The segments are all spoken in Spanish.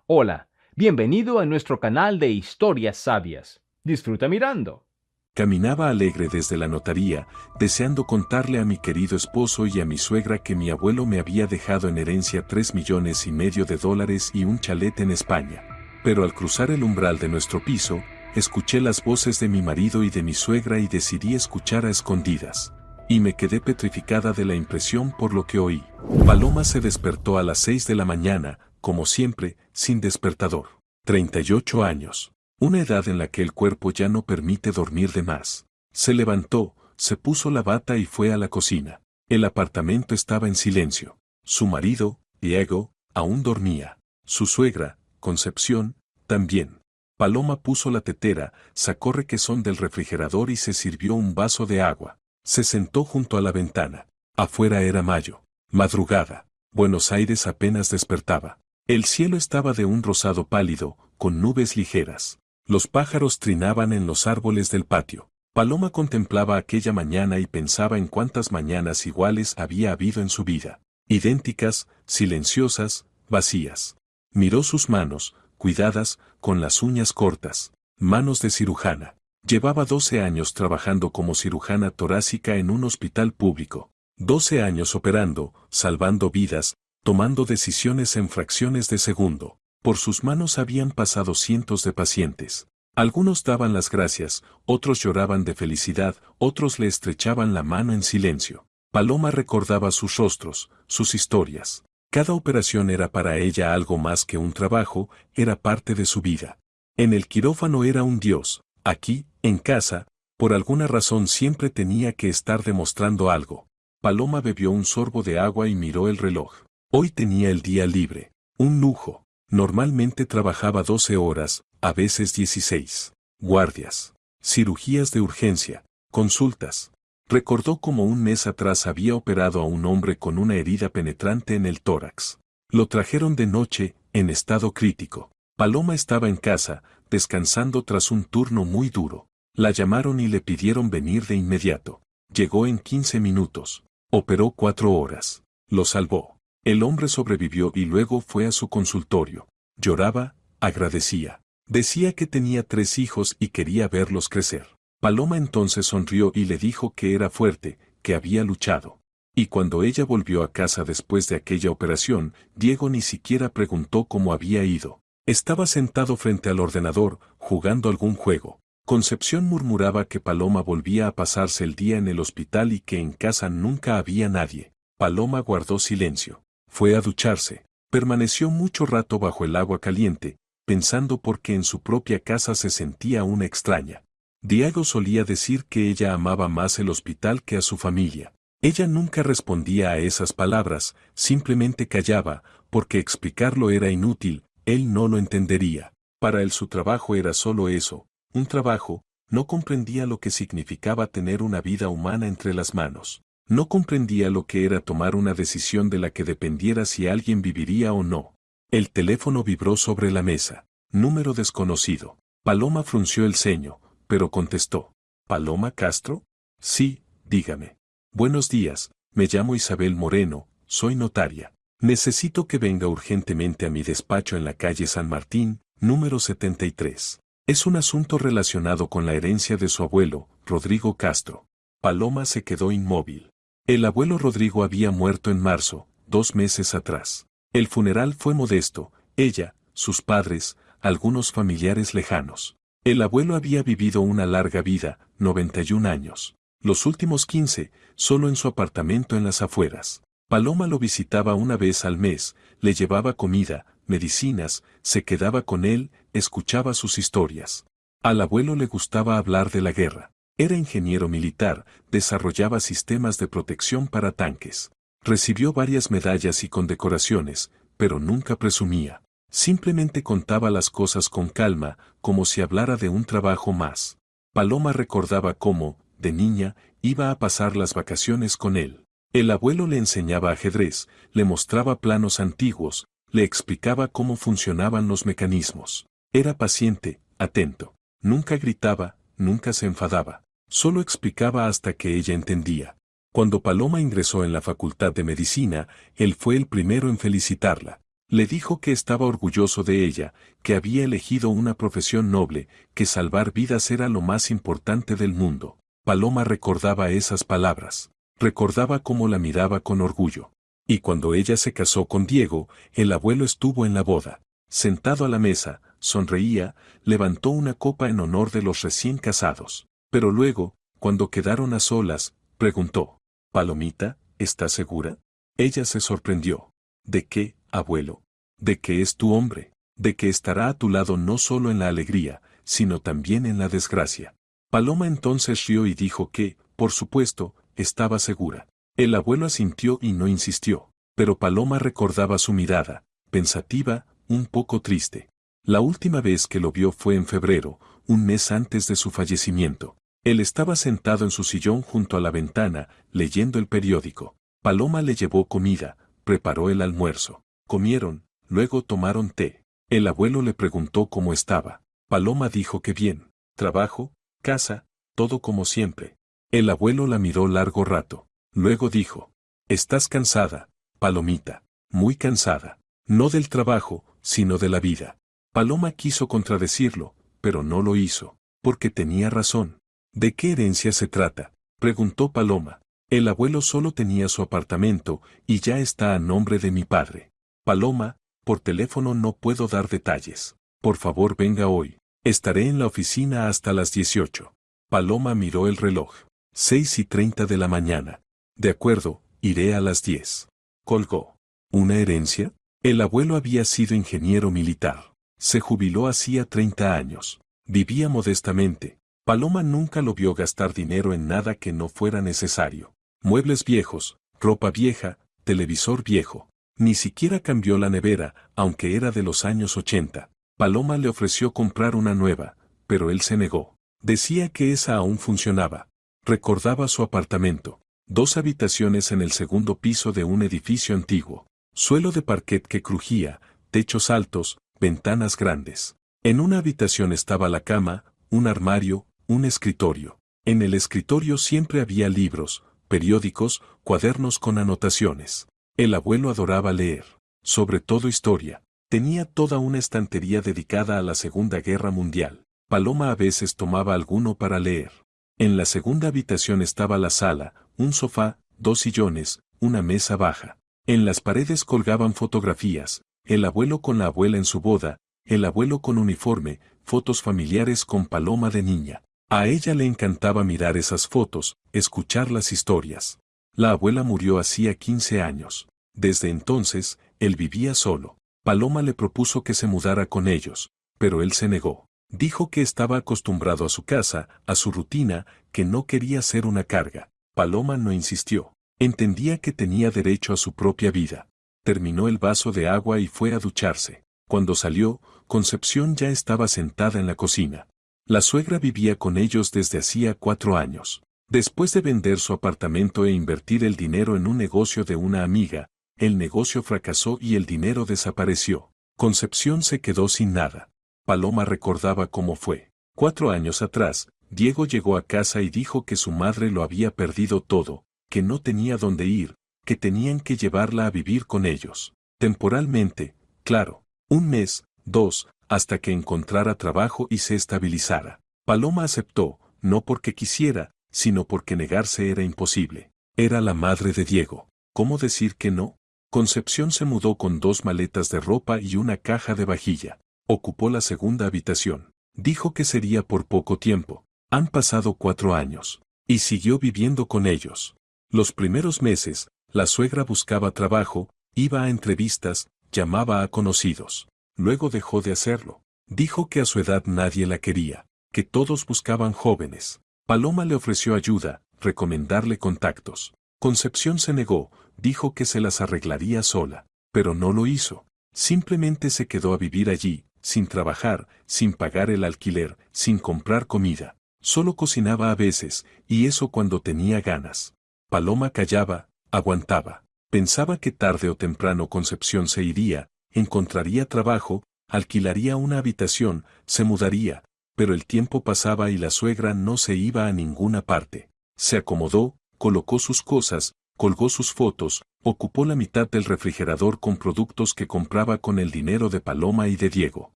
Hola, bienvenido a nuestro canal de historias sabias. Disfruta mirando. Caminaba alegre desde la notaría, deseando contarle a mi querido esposo y a mi suegra que mi abuelo me había dejado en herencia 3,5 millones y un chalet en España. Pero al cruzar el umbral de nuestro piso, escuché las voces de mi marido y de mi suegra y decidí escuchar a escondidas. Y me quedé petrificada de la impresión por lo que oí. Paloma se despertó a las 6 de la mañana, como siempre, sin despertador. 38 años. Una edad en la que el cuerpo ya no permite dormir de más. Se levantó, se puso la bata y fue a la cocina. El apartamento estaba en silencio. Su marido, Diego, aún dormía. Su suegra, Concepción, también. Paloma puso la tetera, sacó requesón del refrigerador y se sirvió un vaso de agua. Se sentó junto a la ventana. Afuera era mayo. Madrugada. Buenos Aires apenas despertaba. El cielo estaba de un rosado pálido, con nubes ligeras. Los pájaros trinaban en los árboles del patio. Paloma contemplaba aquella mañana y pensaba en cuántas mañanas iguales había habido en su vida. Idénticas, silenciosas, vacías. Miró sus manos, cuidadas, con las uñas cortas. Manos de cirujana. Llevaba 12 años trabajando como cirujana torácica en un hospital público. 12 años operando, salvando vidas, tomando decisiones en fracciones de segundo. Por sus manos habían pasado cientos de pacientes. Algunos daban las gracias, otros lloraban de felicidad, otros le estrechaban la mano en silencio. Paloma recordaba sus rostros, sus historias. Cada operación era para ella algo más que un trabajo, era parte de su vida. En el quirófano era un dios. Aquí, en casa, por alguna razón siempre tenía que estar demostrando algo. Paloma bebió un sorbo de agua y miró el reloj. Hoy tenía el día libre. Un lujo. Normalmente trabajaba 12 horas, a veces 16. Guardias. Cirugías de urgencia. Consultas. Recordó cómo un mes atrás había operado a un hombre con una herida penetrante en el tórax. Lo trajeron de noche, en estado crítico. Paloma estaba en casa, descansando tras un turno muy duro. La llamaron y le pidieron venir de inmediato. Llegó en 15 minutos. Operó 4 horas. Lo salvó. El hombre sobrevivió y luego fue a su consultorio. Lloraba, agradecía. Decía que tenía 3 hijos y quería verlos crecer. Paloma entonces sonrió y le dijo que era fuerte, que había luchado. Y cuando ella volvió a casa después de aquella operación, Diego ni siquiera preguntó cómo había ido. Estaba sentado frente al ordenador, jugando algún juego. Concepción murmuraba que Paloma volvía a pasarse el día en el hospital y que en casa nunca había nadie. Paloma guardó silencio. Fue a ducharse. Permaneció mucho rato bajo el agua caliente, pensando por qué en su propia casa se sentía una extraña. Diego solía decir que ella amaba más el hospital que a su familia. Ella nunca respondía a esas palabras, simplemente callaba, porque explicarlo era inútil, él no lo entendería. Para él su trabajo era solo eso, un trabajo, no comprendía lo que significaba tener una vida humana entre las manos. No comprendía lo que era tomar una decisión de la que dependiera si alguien viviría o no. El teléfono vibró sobre la mesa. Número desconocido. Paloma frunció el ceño, pero contestó. ¿Paloma Castro? Sí, dígame. Buenos días, me llamo Isabel Moreno, soy notaria. Necesito que venga urgentemente a mi despacho en la calle San Martín, número 73. Es un asunto relacionado con la herencia de su abuelo, Rodrigo Castro. Paloma se quedó inmóvil. El abuelo Rodrigo había muerto en marzo, 2 meses atrás. El funeral fue modesto, ella, sus padres, algunos familiares lejanos. El abuelo había vivido una larga vida, 91 años. Los últimos 15, solo en su apartamento en las afueras. Paloma lo visitaba una vez al mes, le llevaba comida, medicinas, se quedaba con él, escuchaba sus historias. Al abuelo le gustaba hablar de la guerra. Era ingeniero militar, desarrollaba sistemas de protección para tanques. Recibió varias medallas y condecoraciones, pero nunca presumía. Simplemente contaba las cosas con calma, como si hablara de un trabajo más. Paloma recordaba cómo, de niña, iba a pasar las vacaciones con él. El abuelo le enseñaba ajedrez, le mostraba planos antiguos, le explicaba cómo funcionaban los mecanismos. Era paciente, atento. Nunca gritaba, nunca se enfadaba. Solo explicaba hasta que ella entendía. Cuando Paloma ingresó en la Facultad de Medicina, él fue el primero en felicitarla. Le dijo que estaba orgulloso de ella, que había elegido una profesión noble, que salvar vidas era lo más importante del mundo. Paloma recordaba esas palabras. Recordaba cómo la miraba con orgullo. Y cuando ella se casó con Diego, el abuelo estuvo en la boda. Sentado a la mesa, sonreía, levantó una copa en honor de los recién casados. Pero luego, cuando quedaron a solas, preguntó: «Palomita, ¿estás segura?» Ella se sorprendió. «¿De qué, abuelo? ¿De que es tu hombre? ¿De que estará a tu lado no solo en la alegría, sino también en la desgracia?» Paloma entonces rió y dijo que, por supuesto, estaba segura. El abuelo asintió y no insistió, pero Paloma recordaba su mirada, pensativa, un poco triste. La última vez que lo vio fue en febrero, un mes antes de su fallecimiento. Él estaba sentado en su sillón junto a la ventana, leyendo el periódico. Paloma le llevó comida, preparó el almuerzo. Comieron, luego tomaron té. El abuelo le preguntó cómo estaba. Paloma dijo que bien. Trabajo, casa, todo como siempre. El abuelo la miró largo rato. Luego dijo: «¿Estás cansada, Palomita?» «Muy cansada. No del trabajo, sino de la vida». Paloma quiso contradecirlo, pero no lo hizo, porque tenía razón. «¿De qué herencia se trata?», preguntó Paloma. «El abuelo solo tenía su apartamento, y ya está a nombre de mi padre». «Paloma, por teléfono no puedo dar detalles. Por favor venga hoy. Estaré en la oficina hasta las 18». Paloma miró el reloj. 6:30 de la mañana. «De acuerdo, iré a las 10». Colgó. ¿Una herencia? El abuelo había sido ingeniero militar. Se jubiló hacía 30 años. Vivía modestamente. Paloma nunca lo vio gastar dinero en nada que no fuera necesario. Muebles viejos, ropa vieja, televisor viejo. Ni siquiera cambió la nevera, aunque era de los años 80. Paloma le ofreció comprar una nueva, pero él se negó. Decía que esa aún funcionaba. Recordaba su apartamento. 2 habitaciones en el segundo piso de un edificio antiguo. Suelo de parquet que crujía, techos altos, ventanas grandes. En una habitación estaba la cama, un armario, un escritorio. En el escritorio siempre había libros, periódicos, cuadernos con anotaciones. El abuelo adoraba leer, sobre todo historia. Tenía toda una estantería dedicada a la Segunda Guerra Mundial. Paloma a veces tomaba alguno para leer. En la segunda habitación estaba la sala, un sofá, 2 sillones, una mesa baja. En las paredes colgaban fotografías, el abuelo con la abuela en su boda, el abuelo con uniforme, fotos familiares con Paloma de niña. A ella le encantaba mirar esas fotos, escuchar las historias. La abuela murió hacía 15 años. Desde entonces, él vivía solo. Paloma le propuso que se mudara con ellos, pero él se negó. Dijo que estaba acostumbrado a su casa, a su rutina, que no quería ser una carga. Paloma no insistió. Entendía que tenía derecho a su propia vida. Terminó el vaso de agua y fue a ducharse. Cuando salió, Concepción ya estaba sentada en la cocina. La suegra vivía con ellos desde hacía 4 años. Después de vender su apartamento e invertir el dinero en un negocio de una amiga, el negocio fracasó y el dinero desapareció. Concepción se quedó sin nada. Paloma recordaba cómo fue. 4 años atrás, Diego llegó a casa y dijo que su madre lo había perdido todo, que no tenía dónde ir, que tenían que llevarla a vivir con ellos. Temporalmente, claro. 1 mes, 2, hasta que encontrara trabajo y se estabilizara. Paloma aceptó, no porque quisiera, sino porque negarse era imposible. Era la madre de Diego. ¿Cómo decir que no? Concepción se mudó con 2 maletas de ropa y una caja de vajilla. Ocupó la segunda habitación. Dijo que sería por poco tiempo. Han pasado 4 años. Y siguió viviendo con ellos. Los primeros meses, la suegra buscaba trabajo, iba a entrevistas, llamaba a conocidos. Luego dejó de hacerlo. Dijo que a su edad nadie la quería, que todos buscaban jóvenes. Paloma le ofreció ayuda, recomendarle contactos. Concepción se negó, dijo que se las arreglaría sola, pero no lo hizo. Simplemente se quedó a vivir allí, sin trabajar, sin pagar el alquiler, sin comprar comida. Solo cocinaba a veces, y eso cuando tenía ganas. Paloma callaba, aguantaba. Pensaba que tarde o temprano Concepción se iría, encontraría trabajo, alquilaría una habitación, se mudaría, pero el tiempo pasaba y la suegra no se iba a ninguna parte. Se acomodó, colocó sus cosas, colgó sus fotos, Ocupó la mitad del refrigerador con productos que compraba con el dinero de Paloma y de Diego.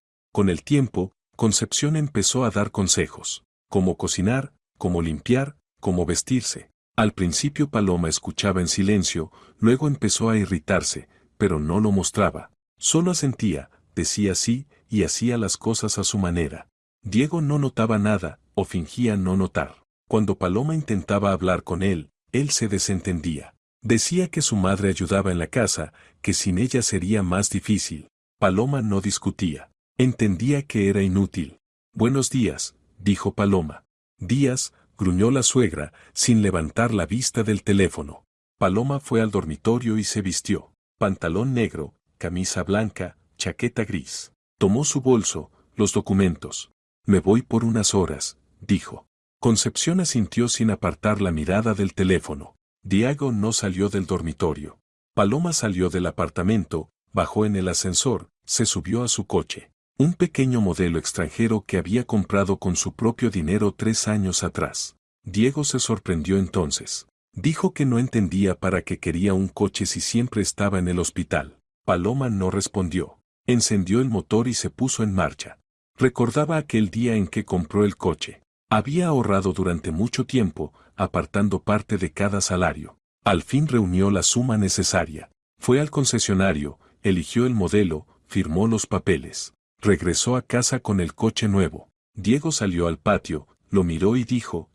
Con el tiempo, Concepción empezó a dar consejos. Cómo cocinar, cómo limpiar, cómo vestirse. Al principio Paloma escuchaba en silencio, luego empezó a irritarse, pero no lo mostraba. Solo asentía, decía sí, y hacía las cosas a su manera. Diego no notaba nada, o fingía no notar. Cuando Paloma intentaba hablar con él se desentendía. Decía que su madre ayudaba en la casa, que sin ella sería más difícil. Paloma no discutía. Entendía que era inútil. Buenos días, dijo Paloma. Días, gruñó la suegra, sin levantar la vista del teléfono. Paloma fue al dormitorio y se vistió. Pantalón negro, camisa blanca, chaqueta gris. Tomó su bolso, los documentos. Me voy por unas horas, dijo. Concepción asintió sin apartar la mirada del teléfono. Diego no salió del dormitorio. Paloma salió del apartamento, bajó en el ascensor, se subió a su coche. Un pequeño modelo extranjero que había comprado con su propio dinero 3 años atrás. Diego se sorprendió entonces. Dijo que no entendía para qué quería un coche si siempre estaba en el hospital. Paloma no respondió. Encendió el motor y se puso en marcha. Recordaba aquel día en que compró el coche. Había ahorrado durante mucho tiempo, apartando parte de cada salario. Al fin reunió la suma necesaria. Fue al concesionario, eligió el modelo, firmó los papeles. Regresó a casa con el coche nuevo. Diego salió al patio, lo miró y dijo,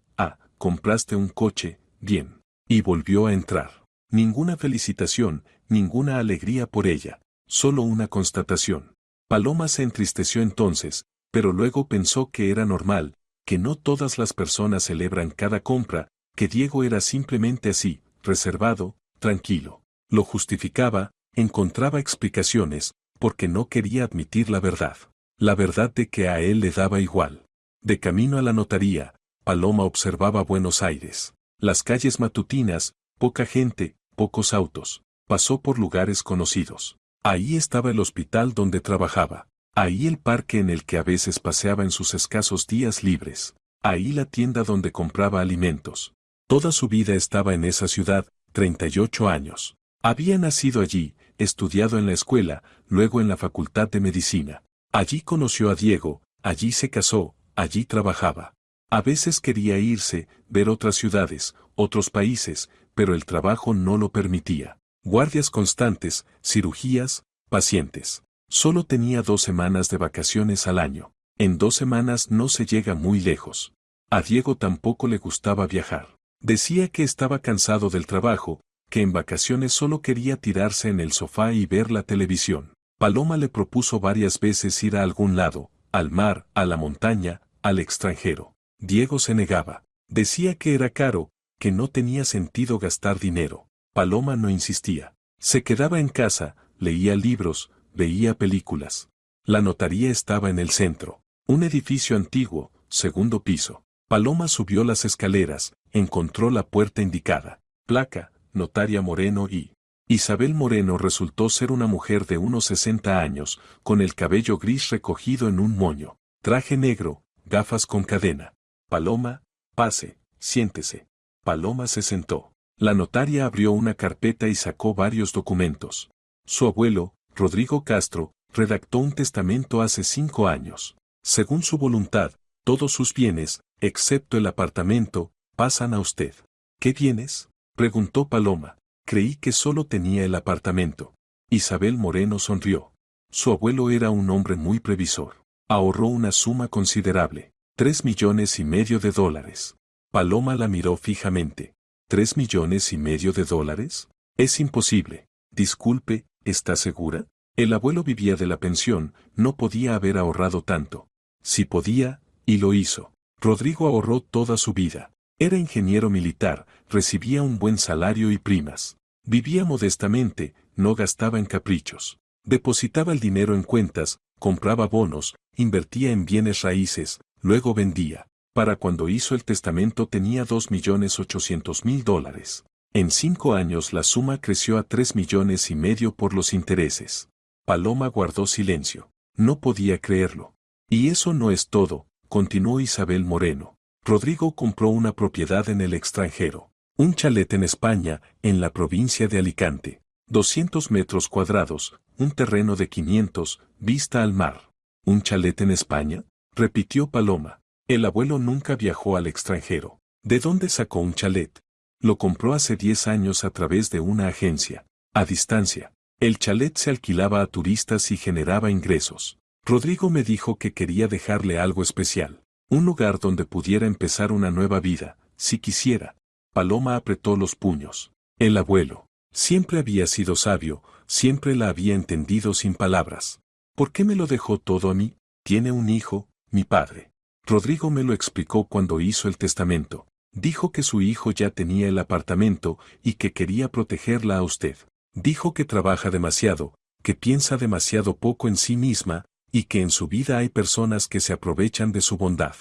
compraste un coche, bien. Y volvió a entrar. Ninguna felicitación, ninguna alegría por ella, solo una constatación. Paloma se entristeció entonces, pero luego pensó que era normal, que no todas las personas celebran cada compra, que Diego era simplemente así, reservado, tranquilo. Lo justificaba, encontraba explicaciones, porque no quería admitir la verdad. La verdad de que a él le daba igual. De camino a la notaría, Paloma observaba Buenos Aires. Las calles matutinas, poca gente, pocos autos. Pasó por lugares conocidos. Ahí estaba el hospital donde trabajaba. Ahí el parque en el que a veces paseaba en sus escasos días libres. Ahí la tienda donde compraba alimentos. Toda su vida estaba en esa ciudad, 38 años. Había nacido allí, estudiado en la escuela, luego en la Facultad de Medicina. Allí conoció a Diego, allí se casó, allí trabajaba. A veces quería irse, ver otras ciudades, otros países, pero el trabajo no lo permitía. Guardias constantes, cirugías, pacientes. Solo tenía 2 semanas de vacaciones al año. En 2 semanas no se llega muy lejos. A Diego tampoco le gustaba viajar. Decía que estaba cansado del trabajo, que en vacaciones solo quería tirarse en el sofá y ver la televisión. Paloma le propuso varias veces ir a algún lado, al mar, a la montaña, al extranjero. Diego se negaba. Decía que era caro, que no tenía sentido gastar dinero. Paloma no insistía. Se quedaba en casa, leía libros, veía películas. La notaría estaba en el centro. Un edificio antiguo, 2º piso. Paloma subió las escaleras, encontró la puerta indicada. Placa, Notaria Moreno y... Isabel Moreno resultó ser una mujer de unos 60 años, con el cabello gris recogido en un moño. Traje negro, gafas con cadena. Paloma, pase, siéntese. Paloma se sentó. La notaria abrió una carpeta y sacó varios documentos. Su abuelo, Rodrigo Castro, redactó un testamento hace 5 años. Según su voluntad, todos sus bienes, excepto el apartamento, pasan a usted. ¿Qué bienes?, preguntó Paloma. Creí que solo tenía el apartamento. Isabel Moreno sonrió. Su abuelo era un hombre muy previsor. Ahorró una suma considerable. $3,5 millones. Paloma la miró fijamente. $3,5 millones. Es imposible. Disculpe, ¿está segura? El abuelo vivía de la pensión, no podía haber ahorrado tanto. Sí podía, y lo hizo. Rodrigo ahorró toda su vida. Era ingeniero militar, recibía un buen salario y primas. Vivía modestamente, no gastaba en caprichos. Depositaba el dinero en cuentas, compraba bonos, invertía en bienes raíces, luego vendía. Para cuando hizo el testamento tenía $2,800,000. En 5 años la suma creció a $3,5 millones por los intereses. Paloma guardó silencio. No podía creerlo. Y eso no es todo, continuó Isabel Moreno. Rodrigo compró una propiedad en el extranjero. Un chalet en España, en la provincia de Alicante. 200 metros cuadrados, un terreno de 500, vista al mar. ¿Un chalet en España?, repitió Paloma. El abuelo nunca viajó al extranjero. ¿De dónde sacó un chalet? Lo compró hace 10 años a través de una agencia, a distancia. El chalet se alquilaba a turistas y generaba ingresos. Rodrigo me dijo que quería dejarle algo especial. Un lugar donde pudiera empezar una nueva vida, si quisiera. Paloma apretó los puños. El abuelo siempre había sido sabio, siempre la había entendido sin palabras. ¿Por qué me lo dejó todo a mí? Tiene un hijo, mi padre. Rodrigo me lo explicó cuando hizo el testamento. Dijo que su hijo ya tenía el apartamento y que quería protegerla a usted. Dijo que trabaja demasiado, que piensa demasiado poco en sí misma, y que en su vida hay personas que se aprovechan de su bondad.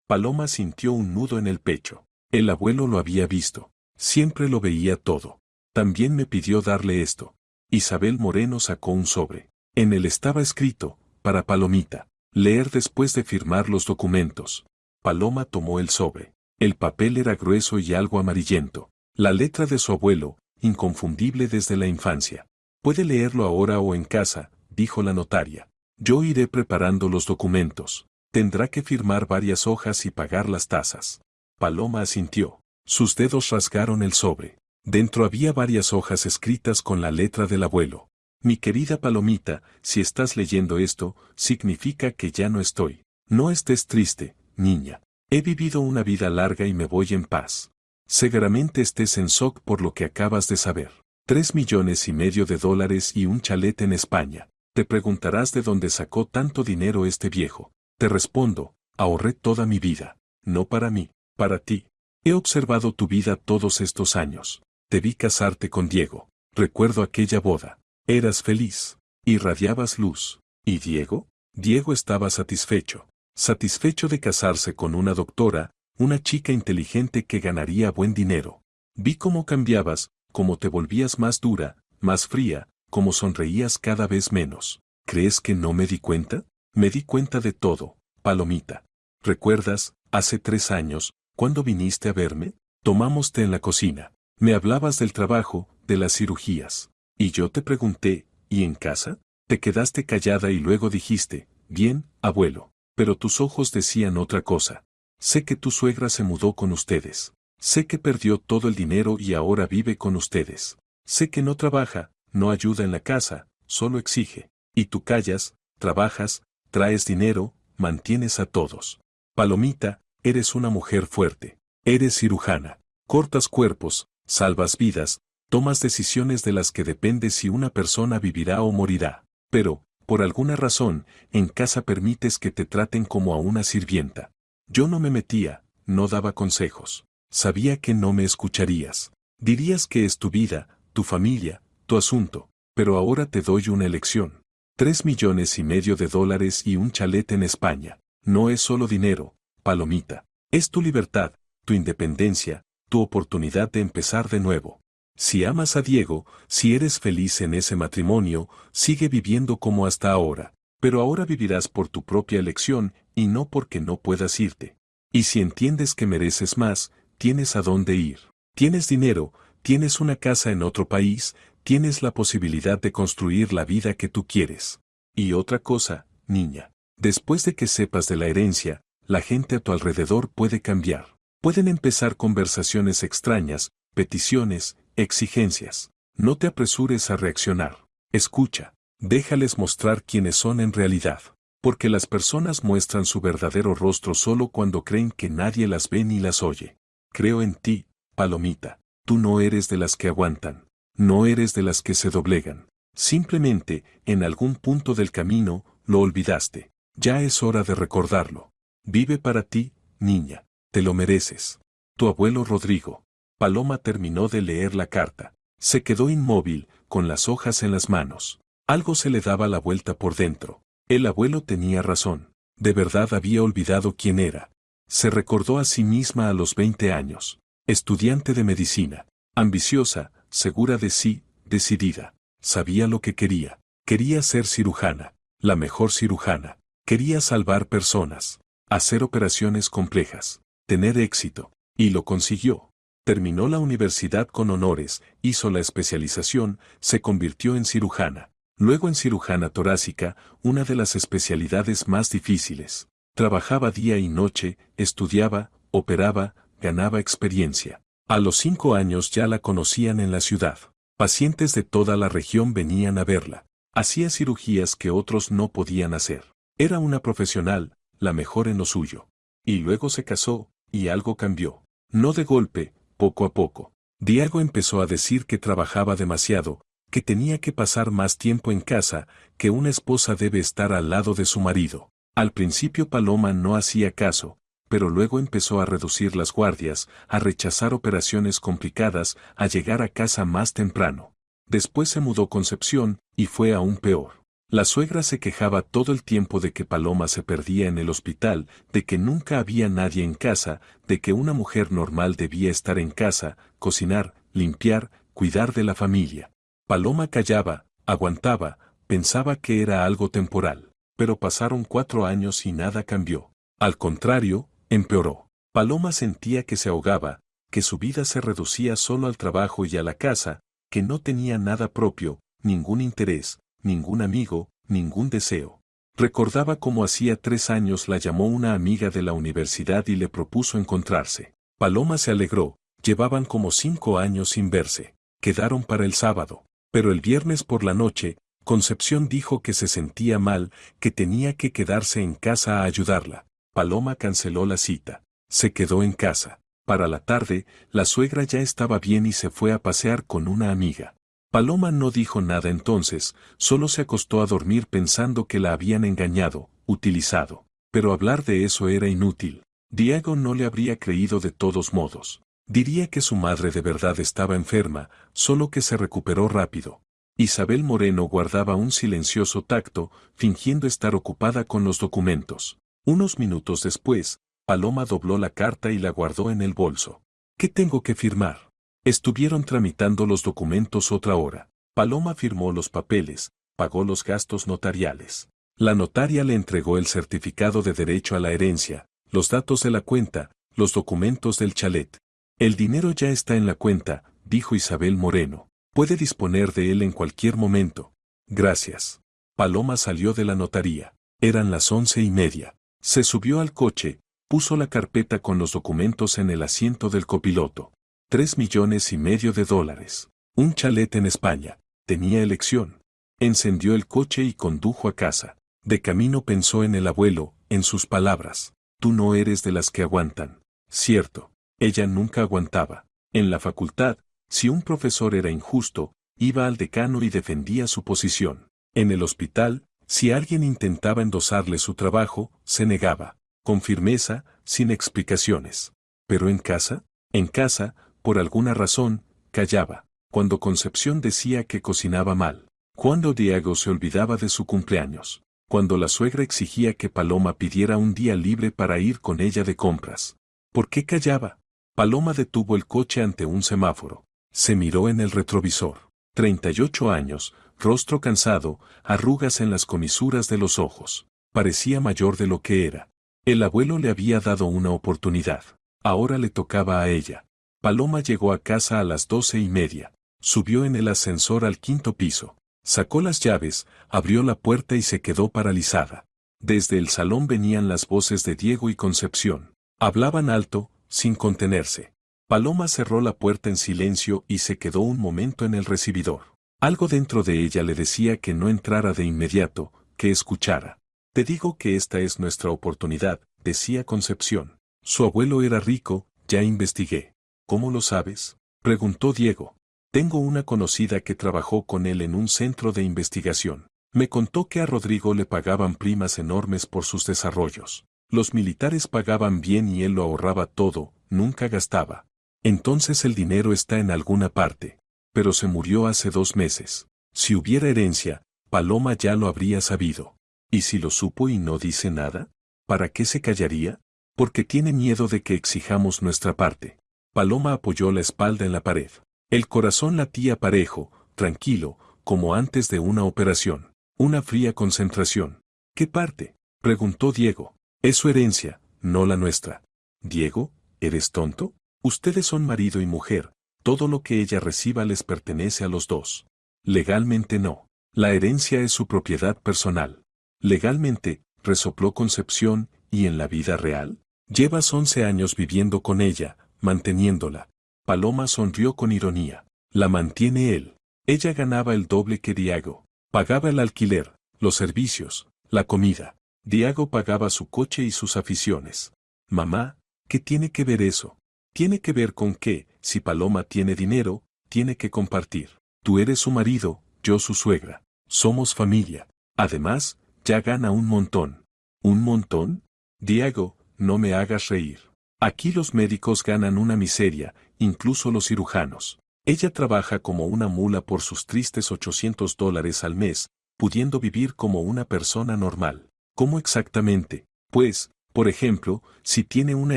Paloma sintió un nudo en el pecho. El abuelo lo había visto. Siempre lo veía todo. También me pidió darle esto. Isabel Moreno sacó un sobre. En él estaba escrito, para Palomita. Leer después de firmar los documentos. Paloma tomó el sobre. El papel era grueso y algo amarillento. La letra de su abuelo, inconfundible desde la infancia. Puede leerlo ahora o en casa, dijo la notaria. Yo iré preparando los documentos. Tendrá que firmar varias hojas y pagar las tasas. Paloma asintió. Sus dedos rasgaron el sobre. Dentro había varias hojas escritas con la letra del abuelo. Mi querida Palomita, si estás leyendo esto, significa que ya no estoy. No estés triste, niña. He vivido una vida larga y me voy en paz. Seguramente estés en shock por lo que acabas de saber. 3,5 millones de dólares y un chalet en España. Te preguntarás de dónde sacó tanto dinero este viejo. Te respondo, ahorré toda mi vida. No para mí, para ti. He observado tu vida todos estos años. Te vi casarte con Diego. Recuerdo aquella boda. Eras feliz. Irradiabas luz. ¿Y Diego? Diego estaba satisfecho. Satisfecho de casarse con una doctora, una chica inteligente que ganaría buen dinero. Vi cómo cambiabas, cómo te volvías más dura, más fría, cómo sonreías cada vez menos. ¿Crees que no me di cuenta? Me di cuenta de todo, Palomita. ¿Recuerdas, hace 3 años, cuando viniste a verme? Tomamos té en la cocina. Me hablabas del trabajo, de las cirugías. Y yo te pregunté, ¿y en casa? Te quedaste callada y luego dijiste, bien, abuelo. Pero tus ojos decían otra cosa. Sé que tu suegra se mudó con ustedes. Sé que perdió todo el dinero y ahora vive con ustedes. Sé que no trabaja, no ayuda en la casa, solo exige. Y tú callas, trabajas, traes dinero, mantienes a todos. Palomita, eres una mujer fuerte. Eres cirujana. Cortas cuerpos, salvas vidas, tomas decisiones de las que depende si una persona vivirá o morirá. Pero, por alguna razón, en casa permites que te traten como a una sirvienta. Yo no me metía, no daba consejos. Sabía que no me escucharías. Dirías que es tu vida, tu familia, tu asunto. Pero ahora te doy una elección. 3,5 millones de dólares y un chalet en España. No es solo dinero, Palomita. Es tu libertad, tu independencia, tu oportunidad de empezar de nuevo. Si amas a Diego, si eres feliz en ese matrimonio, sigue viviendo como hasta ahora. Pero ahora vivirás por tu propia elección y no porque no puedas irte. Y si entiendes que mereces más, tienes a dónde ir. Tienes dinero, tienes una casa en otro país, tienes la posibilidad de construir la vida que tú quieres. Y otra cosa, niña. Después de que sepas de la herencia, la gente a tu alrededor puede cambiar. Pueden empezar conversaciones extrañas, peticiones, exigencias. No te apresures a reaccionar. Escucha. Déjales mostrar quiénes son en realidad. Porque las personas muestran su verdadero rostro solo cuando creen que nadie las ve ni las oye. Creo en ti, Palomita. Tú no eres de las que aguantan. No eres de las que se doblegan. Simplemente, en algún punto del camino, lo olvidaste. Ya es hora de recordarlo. Vive para ti, niña. Te lo mereces. Tu abuelo Rodrigo. Paloma terminó de leer la carta. Se quedó inmóvil, con las hojas en las manos. Algo se le daba la vuelta por dentro. El abuelo tenía razón. De verdad había olvidado quién era. Se recordó a sí misma a los 20 años. Estudiante de medicina. Ambiciosa, segura de sí, decidida. Sabía lo que quería. Quería ser cirujana. La mejor cirujana. Quería salvar personas. Hacer operaciones complejas. Tener éxito. Y lo consiguió. Terminó la universidad con honores, hizo la especialización, se convirtió en cirujana. Luego en cirujana torácica, una de las especialidades más difíciles. Trabajaba día y noche, estudiaba, operaba, ganaba experiencia. A los 5 años ya la conocían en la ciudad. Pacientes de toda la región venían a verla. Hacía cirugías que otros no podían hacer. Era una profesional, la mejor en lo suyo. Y luego se casó, y algo cambió. No de golpe, poco a poco. Diego empezó a decir que trabajaba demasiado, que tenía que pasar más tiempo en casa, que una esposa debe estar al lado de su marido. Al principio Paloma no hacía caso, pero luego empezó a reducir las guardias, a rechazar operaciones complicadas, a llegar a casa más temprano. Después se mudó Concepción, y fue aún peor. La suegra se quejaba todo el tiempo de que Paloma se perdía en el hospital, de que nunca había nadie en casa, de que una mujer normal debía estar en casa, cocinar, limpiar, cuidar de la familia. Paloma callaba, aguantaba, pensaba que era algo temporal, pero pasaron 4 años y nada cambió. Al contrario, empeoró. Paloma sentía que se ahogaba, que su vida se reducía solo al trabajo y a la casa, que no tenía nada propio, ningún interés, ningún amigo, ningún deseo. Recordaba cómo hacía 3 años la llamó una amiga de la universidad y le propuso encontrarse. Paloma se alegró, llevaban como 5 años sin verse. Quedaron para el sábado. Pero el viernes por la noche, Concepción dijo que se sentía mal, que tenía que quedarse en casa a ayudarla. Paloma canceló la cita. Se quedó en casa. Para la tarde, la suegra ya estaba bien y se fue a pasear con una amiga. Paloma no dijo nada entonces, solo se acostó a dormir pensando que la habían engañado, utilizado. Pero hablar de eso era inútil. Diego no le habría creído de todos modos. Diría que su madre de verdad estaba enferma, solo que se recuperó rápido. Isabel Moreno guardaba un silencioso tacto, fingiendo estar ocupada con los documentos. Unos minutos después, Paloma dobló la carta y la guardó en el bolso. ¿Qué tengo que firmar? Estuvieron tramitando los documentos otra hora. Paloma firmó los papeles, pagó los gastos notariales. La notaria le entregó el certificado de derecho a la herencia, los datos de la cuenta, los documentos del chalet. El dinero ya está en la cuenta, dijo Isabel Moreno. Puede disponer de él en cualquier momento. Gracias. Paloma salió de la notaría. Eran las 11:30. Se subió al coche, puso la carpeta con los documentos en el asiento del copiloto. $3,5 millones. Un chalet en España. Tenía elección. Encendió el coche y condujo a casa. De camino pensó en el abuelo, en sus palabras. Tú no eres de las que aguantan. Cierto. Ella nunca aguantaba. En la facultad, si un profesor era injusto, iba al decano y defendía su posición. En el hospital, si alguien intentaba endosarle su trabajo, se negaba, con firmeza, sin explicaciones. Pero en casa, por alguna razón, callaba. Cuando Concepción decía que cocinaba mal. Cuando Diego se olvidaba de su cumpleaños. Cuando la suegra exigía que Paloma pidiera un día libre para ir con ella de compras. ¿Por qué callaba? Paloma detuvo el coche ante un semáforo. Se miró en el retrovisor. 38 años, rostro cansado, arrugas en las comisuras de los ojos. Parecía mayor de lo que era. El abuelo le había dado una oportunidad. Ahora le tocaba a ella. Paloma llegó a casa a las 12:30. Subió en el ascensor al 5º piso. Sacó las llaves, abrió la puerta y se quedó paralizada. Desde el salón venían las voces de Diego y Concepción. Hablaban alto, sin contenerse. Paloma cerró la puerta en silencio y se quedó un momento en el recibidor. Algo dentro de ella le decía que no entrara de inmediato, que escuchara. Te digo que esta es nuestra oportunidad, decía Concepción. Su abuelo era rico, ya investigué. ¿Cómo lo sabes? Preguntó Diego. Tengo una conocida que trabajó con él en un centro de investigación. Me contó que a Rodrigo le pagaban primas enormes por sus desarrollos. Los militares pagaban bien y él lo ahorraba todo, nunca gastaba. Entonces el dinero está en alguna parte. Pero se murió hace 2 meses. Si hubiera herencia, Paloma ya lo habría sabido. ¿Y si lo supo y no dice nada? ¿Para qué se callaría? Porque tiene miedo de que exijamos nuestra parte. Paloma apoyó la espalda en la pared. El corazón latía parejo, tranquilo, como antes de una operación. Una fría concentración. ¿Qué parte? Preguntó Diego. Es su herencia, no la nuestra. Diego, ¿eres tonto? Ustedes son marido y mujer, todo lo que ella reciba les pertenece a los dos. Legalmente no. La herencia es su propiedad personal. Legalmente, resopló Concepción, ¿y en la vida real? Llevas 11 años viviendo con ella, manteniéndola. Paloma sonrió con ironía. La mantiene él. Ella ganaba el doble que Diego. Pagaba el alquiler, los servicios, la comida. Diego pagaba su coche y sus aficiones. Mamá, ¿qué tiene que ver eso? Tiene que ver con que, si Paloma tiene dinero, tiene que compartir. Tú eres su marido, yo su suegra. Somos familia. Además, ya gana un montón. ¿Un montón? Diego, no me hagas reír. Aquí los médicos ganan una miseria, incluso los cirujanos. Ella trabaja como una mula por sus tristes $800 al mes, pudiendo vivir como una persona normal. ¿Cómo exactamente? Pues, por ejemplo, si tiene una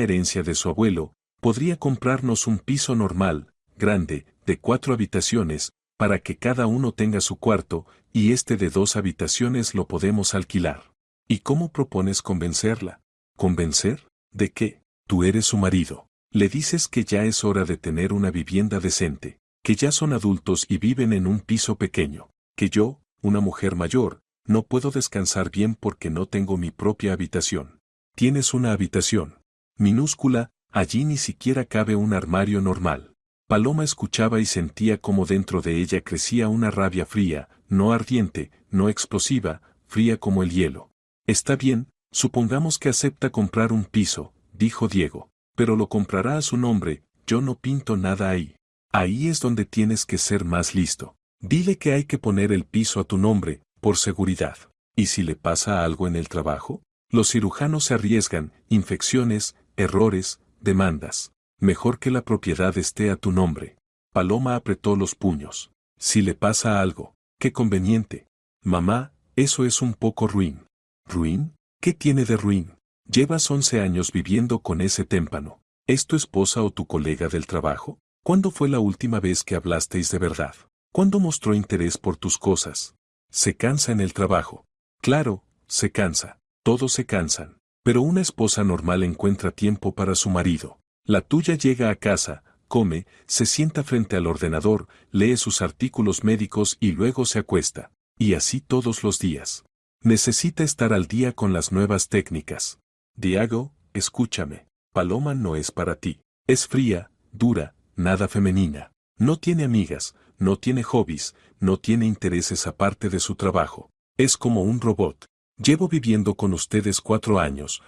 herencia de su abuelo, podría comprarnos un piso normal, grande, de 4 habitaciones, para que cada uno tenga su cuarto, y este de 2 habitaciones lo podemos alquilar. ¿Y cómo propones convencerla? ¿Convencer? ¿De qué? Tú eres su marido. Le dices que ya es hora de tener una vivienda decente, que ya son adultos y viven en un piso pequeño, que yo, una mujer mayor, no puedo descansar bien porque no tengo mi propia habitación. Tienes una habitación minúscula, allí ni siquiera cabe un armario normal. Paloma escuchaba y sentía como dentro de ella crecía una rabia fría, no ardiente, no explosiva, fría como el hielo. Está bien, supongamos que acepta comprar un piso, dijo Diego, pero lo comprará a su nombre, yo no pinto nada ahí. Ahí es donde tienes que ser más listo. Dile que hay que poner el piso a tu nombre, por seguridad. ¿Y si le pasa algo en el trabajo? Los cirujanos se arriesgan, infecciones, errores, demandas. Mejor que la propiedad esté a tu nombre. Paloma apretó los puños. Si le pasa algo, qué conveniente. Mamá, eso es un poco ruin. ¿Ruin? ¿Qué tiene de ruin? Llevas 11 años viviendo con ese témpano. ¿Es tu esposa o tu colega del trabajo? ¿Cuándo fue la última vez que hablasteis de verdad? ¿Cuándo mostró interés por tus cosas? Se cansa en el trabajo. Claro, se cansa. Todos se cansan. Pero una esposa normal encuentra tiempo para su marido. La tuya llega a casa, come, se sienta frente al ordenador, lee sus artículos médicos y luego se acuesta. Y así todos los días. Necesita estar al día con las nuevas técnicas. Diego, escúchame. Paloma no es para ti. Es fría, dura, nada femenina. No tiene amigas, no tiene hobbies, no tiene intereses aparte de su trabajo. Es como un robot. Llevo viviendo con ustedes 4 años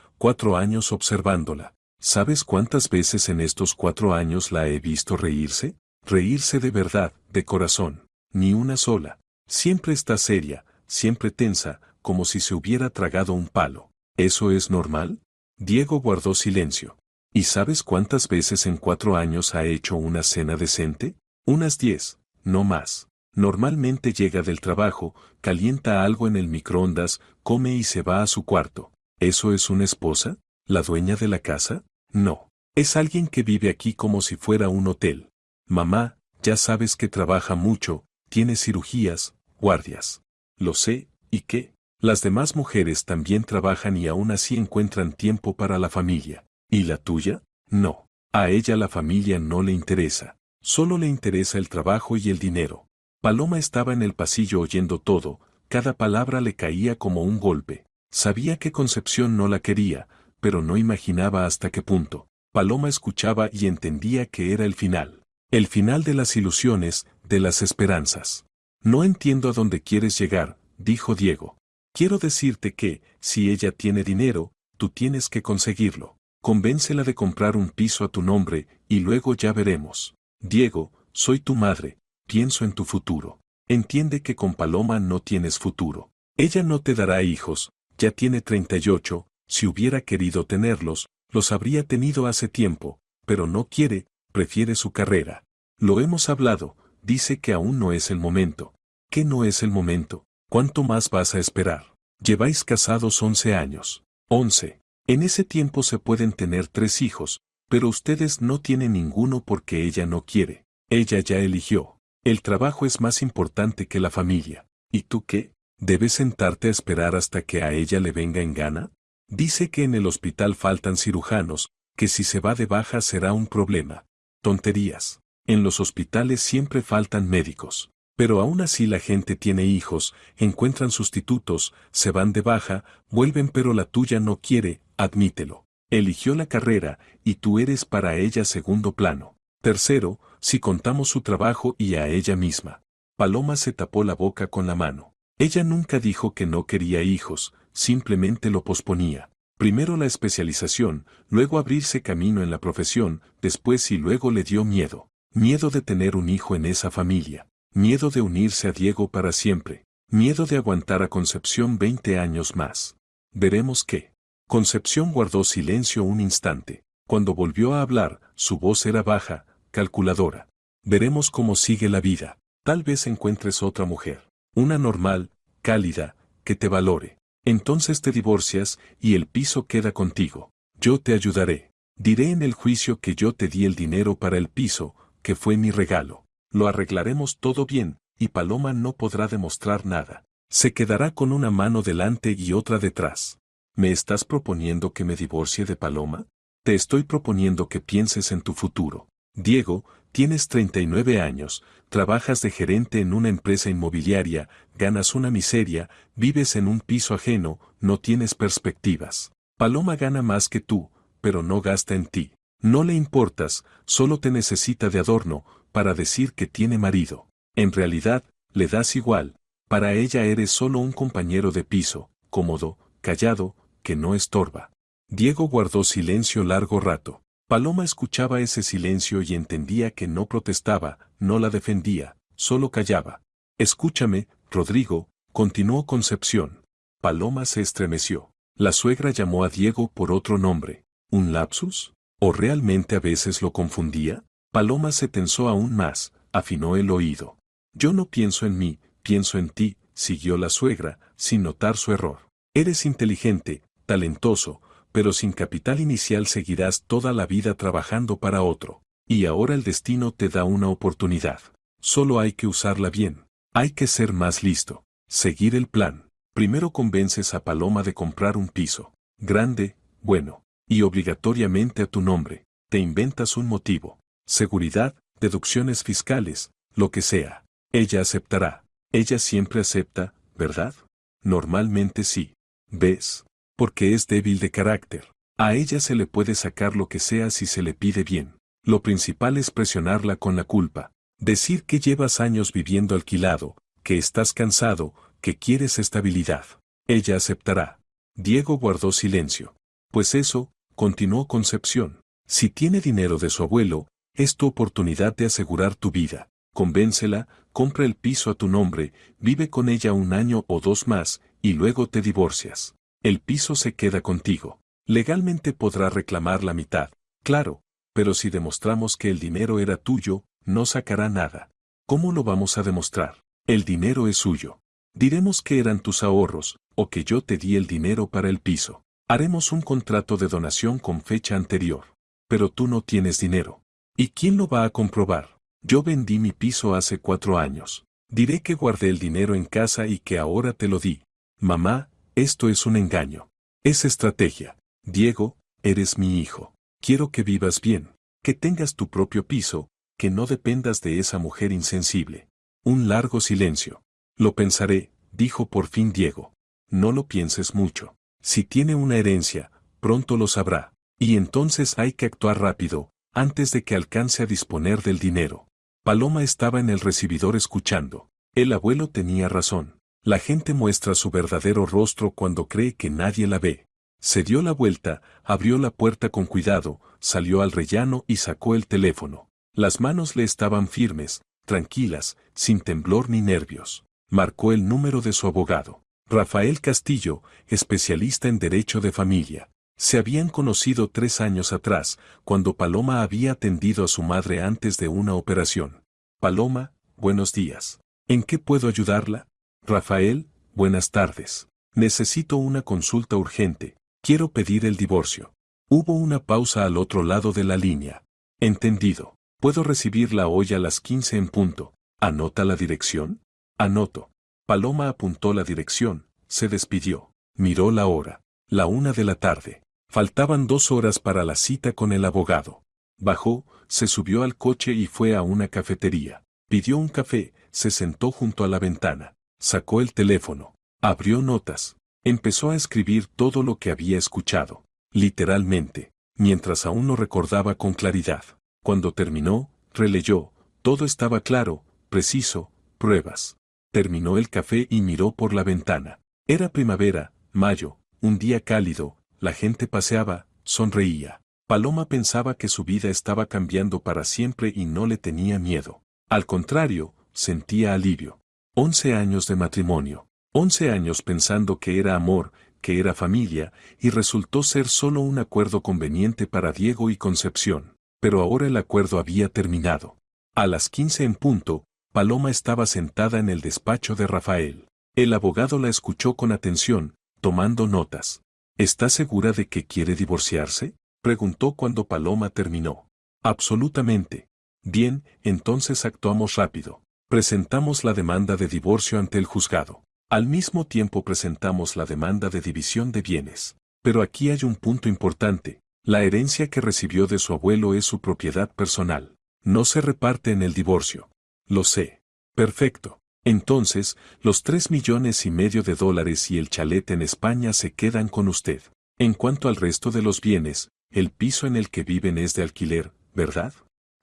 observándola. ¿Sabes cuántas veces en estos 4 años la he visto reírse? Reírse de verdad, de corazón. Ni una sola. Siempre está seria, siempre tensa, como si se hubiera tragado un palo. ¿Eso es normal? Diego guardó silencio. ¿Y sabes cuántas veces en 4 años ha hecho una cena decente? Unas 10, no más. Normalmente llega del trabajo, calienta algo en el microondas, come y se va a su cuarto. ¿Eso es una esposa? ¿La dueña de la casa? No. Es alguien que vive aquí como si fuera un hotel. Mamá, ya sabes que trabaja mucho, tiene cirugías, guardias. Lo sé, ¿y qué? Las demás mujeres también trabajan y aún así encuentran tiempo para la familia. ¿Y la tuya? No. A ella la familia no le interesa. Solo le interesa el trabajo y el dinero. Paloma estaba en el pasillo oyendo todo, cada palabra le caía como un golpe. Sabía que Concepción no la quería, pero no imaginaba hasta qué punto. Paloma escuchaba y entendía que era el final. El final de las ilusiones, de las esperanzas. No entiendo a dónde quieres llegar, dijo Diego. Quiero decirte que, si ella tiene dinero, tú tienes que conseguirlo. Convéncela de comprar un piso a tu nombre, y luego ya veremos. Diego, soy tu madre, pienso en tu futuro. Entiende que con Paloma no tienes futuro. Ella no te dará hijos, ya tiene 38, si hubiera querido tenerlos, los habría tenido hace tiempo, pero no quiere, prefiere su carrera. Lo hemos hablado, dice que aún no es el momento. ¿Qué no es el momento? ¿Cuánto más vas a esperar? Lleváis casados 11 años. 11. En ese tiempo se pueden tener 3 hijos, pero ustedes no tienen ninguno porque ella no quiere. Ella ya eligió. El trabajo es más importante que la familia. ¿Y tú qué? ¿Debes sentarte a esperar hasta que a ella le venga en gana? Dice que en el hospital faltan cirujanos, Que si se va de baja será un problema. Tonterías. En los hospitales siempre faltan médicos. Pero aún así la gente tiene hijos, encuentran sustitutos, se van de baja, vuelven pero la tuya no quiere, admítelo. Eligió la carrera, y tú eres para ella segundo plano. Tercero, si contamos su trabajo y a ella misma. Paloma se tapó la boca con la mano. Ella nunca dijo que no quería hijos, simplemente lo posponía. Primero la especialización, luego abrirse camino en la profesión, después y luego le dio miedo. Miedo de tener un hijo en esa familia. Miedo de unirse a Diego para siempre. Miedo de aguantar a Concepción 20 años más. Veremos qué. Concepción guardó silencio un instante. Cuando volvió a hablar, su voz era baja, calculadora. Veremos cómo sigue la vida. Tal vez encuentres otra mujer. Una normal, cálida, que te valore. Entonces te divorcias y el piso queda contigo. Yo te ayudaré. Diré en el juicio que yo te di el dinero para el piso, que fue mi regalo. Lo arreglaremos todo bien, y Paloma no podrá demostrar nada. Se quedará con una mano delante y otra detrás. ¿Me estás proponiendo que me divorcie de Paloma? Te estoy proponiendo que pienses en tu futuro. Diego, tienes 39 años, trabajas de gerente en una empresa inmobiliaria, ganas una miseria, vives en un piso ajeno, no tienes perspectivas. Paloma gana más que tú, pero no gasta en ti. No le importas, solo te necesita de adorno, para decir que tiene marido. En realidad, le das igual, para ella eres solo un compañero de piso, cómodo, callado, que no estorba. Diego guardó silencio largo rato. Paloma escuchaba ese silencio y entendía que no protestaba, no la defendía, solo callaba. Escúchame, Rodrigo, continuó Concepción. Paloma se estremeció. La suegra llamó a Diego por otro nombre. ¿Un lapsus? ¿O realmente a veces lo confundía? Paloma se tensó aún más, afinó el oído. Yo no pienso en mí, pienso en ti, siguió la suegra, sin notar su error. Eres inteligente, talentoso, pero sin capital inicial seguirás toda la vida trabajando para otro. Y ahora el destino te da una oportunidad. Solo hay que usarla bien. Hay que ser más listo. Seguir el plan. Primero convences a Paloma de comprar un piso. Grande, bueno. Y obligatoriamente a tu nombre. Te inventas un motivo. Seguridad, deducciones fiscales, lo que sea. Ella aceptará. Ella siempre acepta, ¿verdad? Normalmente sí. ¿Ves? Porque es débil de carácter. A ella se le puede sacar lo que sea si se le pide bien. Lo principal es presionarla con la culpa. Decir que llevas años viviendo alquilado, que estás cansado, que quieres estabilidad. Ella aceptará. Diego guardó silencio. Pues eso, continuó Concepción. Si tiene dinero de su abuelo, es tu oportunidad de asegurar tu vida. Convéncela, compra el piso a tu nombre, vive con ella un año o dos más, y luego te divorcias. El piso se queda contigo. Legalmente podrá reclamar la mitad, claro, pero si demostramos que el dinero era tuyo, no sacará nada. ¿Cómo lo vamos a demostrar? El dinero es suyo. Diremos que eran tus ahorros, o que yo te di el dinero para el piso. Haremos un contrato de donación con fecha anterior. Pero tú no tienes dinero. ¿Y quién lo va a comprobar? Yo vendí mi piso hace 4 años. Diré que guardé el dinero en casa y que ahora te lo di. Mamá, esto es un engaño. Es estrategia. Diego, eres mi hijo. Quiero que vivas bien, que tengas tu propio piso, que no dependas de esa mujer insensible. Un largo silencio. Lo pensaré, dijo por fin Diego. No lo pienses mucho. Si tiene una herencia, pronto lo sabrá. Y entonces hay que actuar rápido, antes de que alcance a disponer del dinero. Paloma estaba en el recibidor escuchando. El abuelo tenía razón. La gente muestra su verdadero rostro cuando cree que nadie la ve. Se dio la vuelta, abrió la puerta con cuidado, salió al rellano y sacó el teléfono. Las manos le estaban firmes, tranquilas, sin temblor ni nervios. Marcó el número de su abogado. Rafael Castillo, especialista en derecho de familia. Se habían conocido 3 años atrás, cuando Paloma había atendido a su madre antes de una operación. Paloma, buenos días. ¿En qué puedo ayudarla? Rafael, buenas tardes. Necesito una consulta urgente. Quiero pedir el divorcio. Hubo una pausa al otro lado de la línea. Entendido. ¿Puedo recibirla hoy a las 15 en punto? ¿Anota la dirección? Anoto. Paloma apuntó la dirección, se despidió. Miró la hora. La 1 de la tarde. Faltaban 2 horas para la cita con el abogado. Bajó, se subió al coche y fue a una cafetería. Pidió un café, se sentó junto a la ventana. Sacó el teléfono. Abrió notas. Empezó a escribir todo lo que había escuchado. Literalmente, mientras aún no recordaba con claridad. Cuando terminó, releyó. Todo estaba claro, preciso, pruebas. Terminó el café y miró por la ventana. Era primavera, mayo, un día cálido, la gente paseaba, sonreía. Paloma pensaba que su vida estaba cambiando para siempre y no le tenía miedo. Al contrario, sentía alivio. 11 años de matrimonio. 11 años pensando que era amor, que era familia, y resultó ser solo un acuerdo conveniente para Diego y Concepción. Pero ahora el acuerdo había terminado. A las 15 en punto, Paloma estaba sentada en el despacho de Rafael. El abogado la escuchó con atención, tomando notas. ¿Está segura de que quiere divorciarse?, preguntó cuando Paloma terminó. Absolutamente. Bien, entonces actuamos rápido. Presentamos la demanda de divorcio ante el juzgado. Al mismo tiempo presentamos la demanda de división de bienes. Pero aquí hay un punto importante. La herencia que recibió de su abuelo es su propiedad personal. No se reparte en el divorcio. Lo sé. Perfecto. Entonces, los 3,5 millones de dólares y el chalet en España se quedan con usted. En cuanto al resto de los bienes, el piso en el que viven es de alquiler, ¿verdad?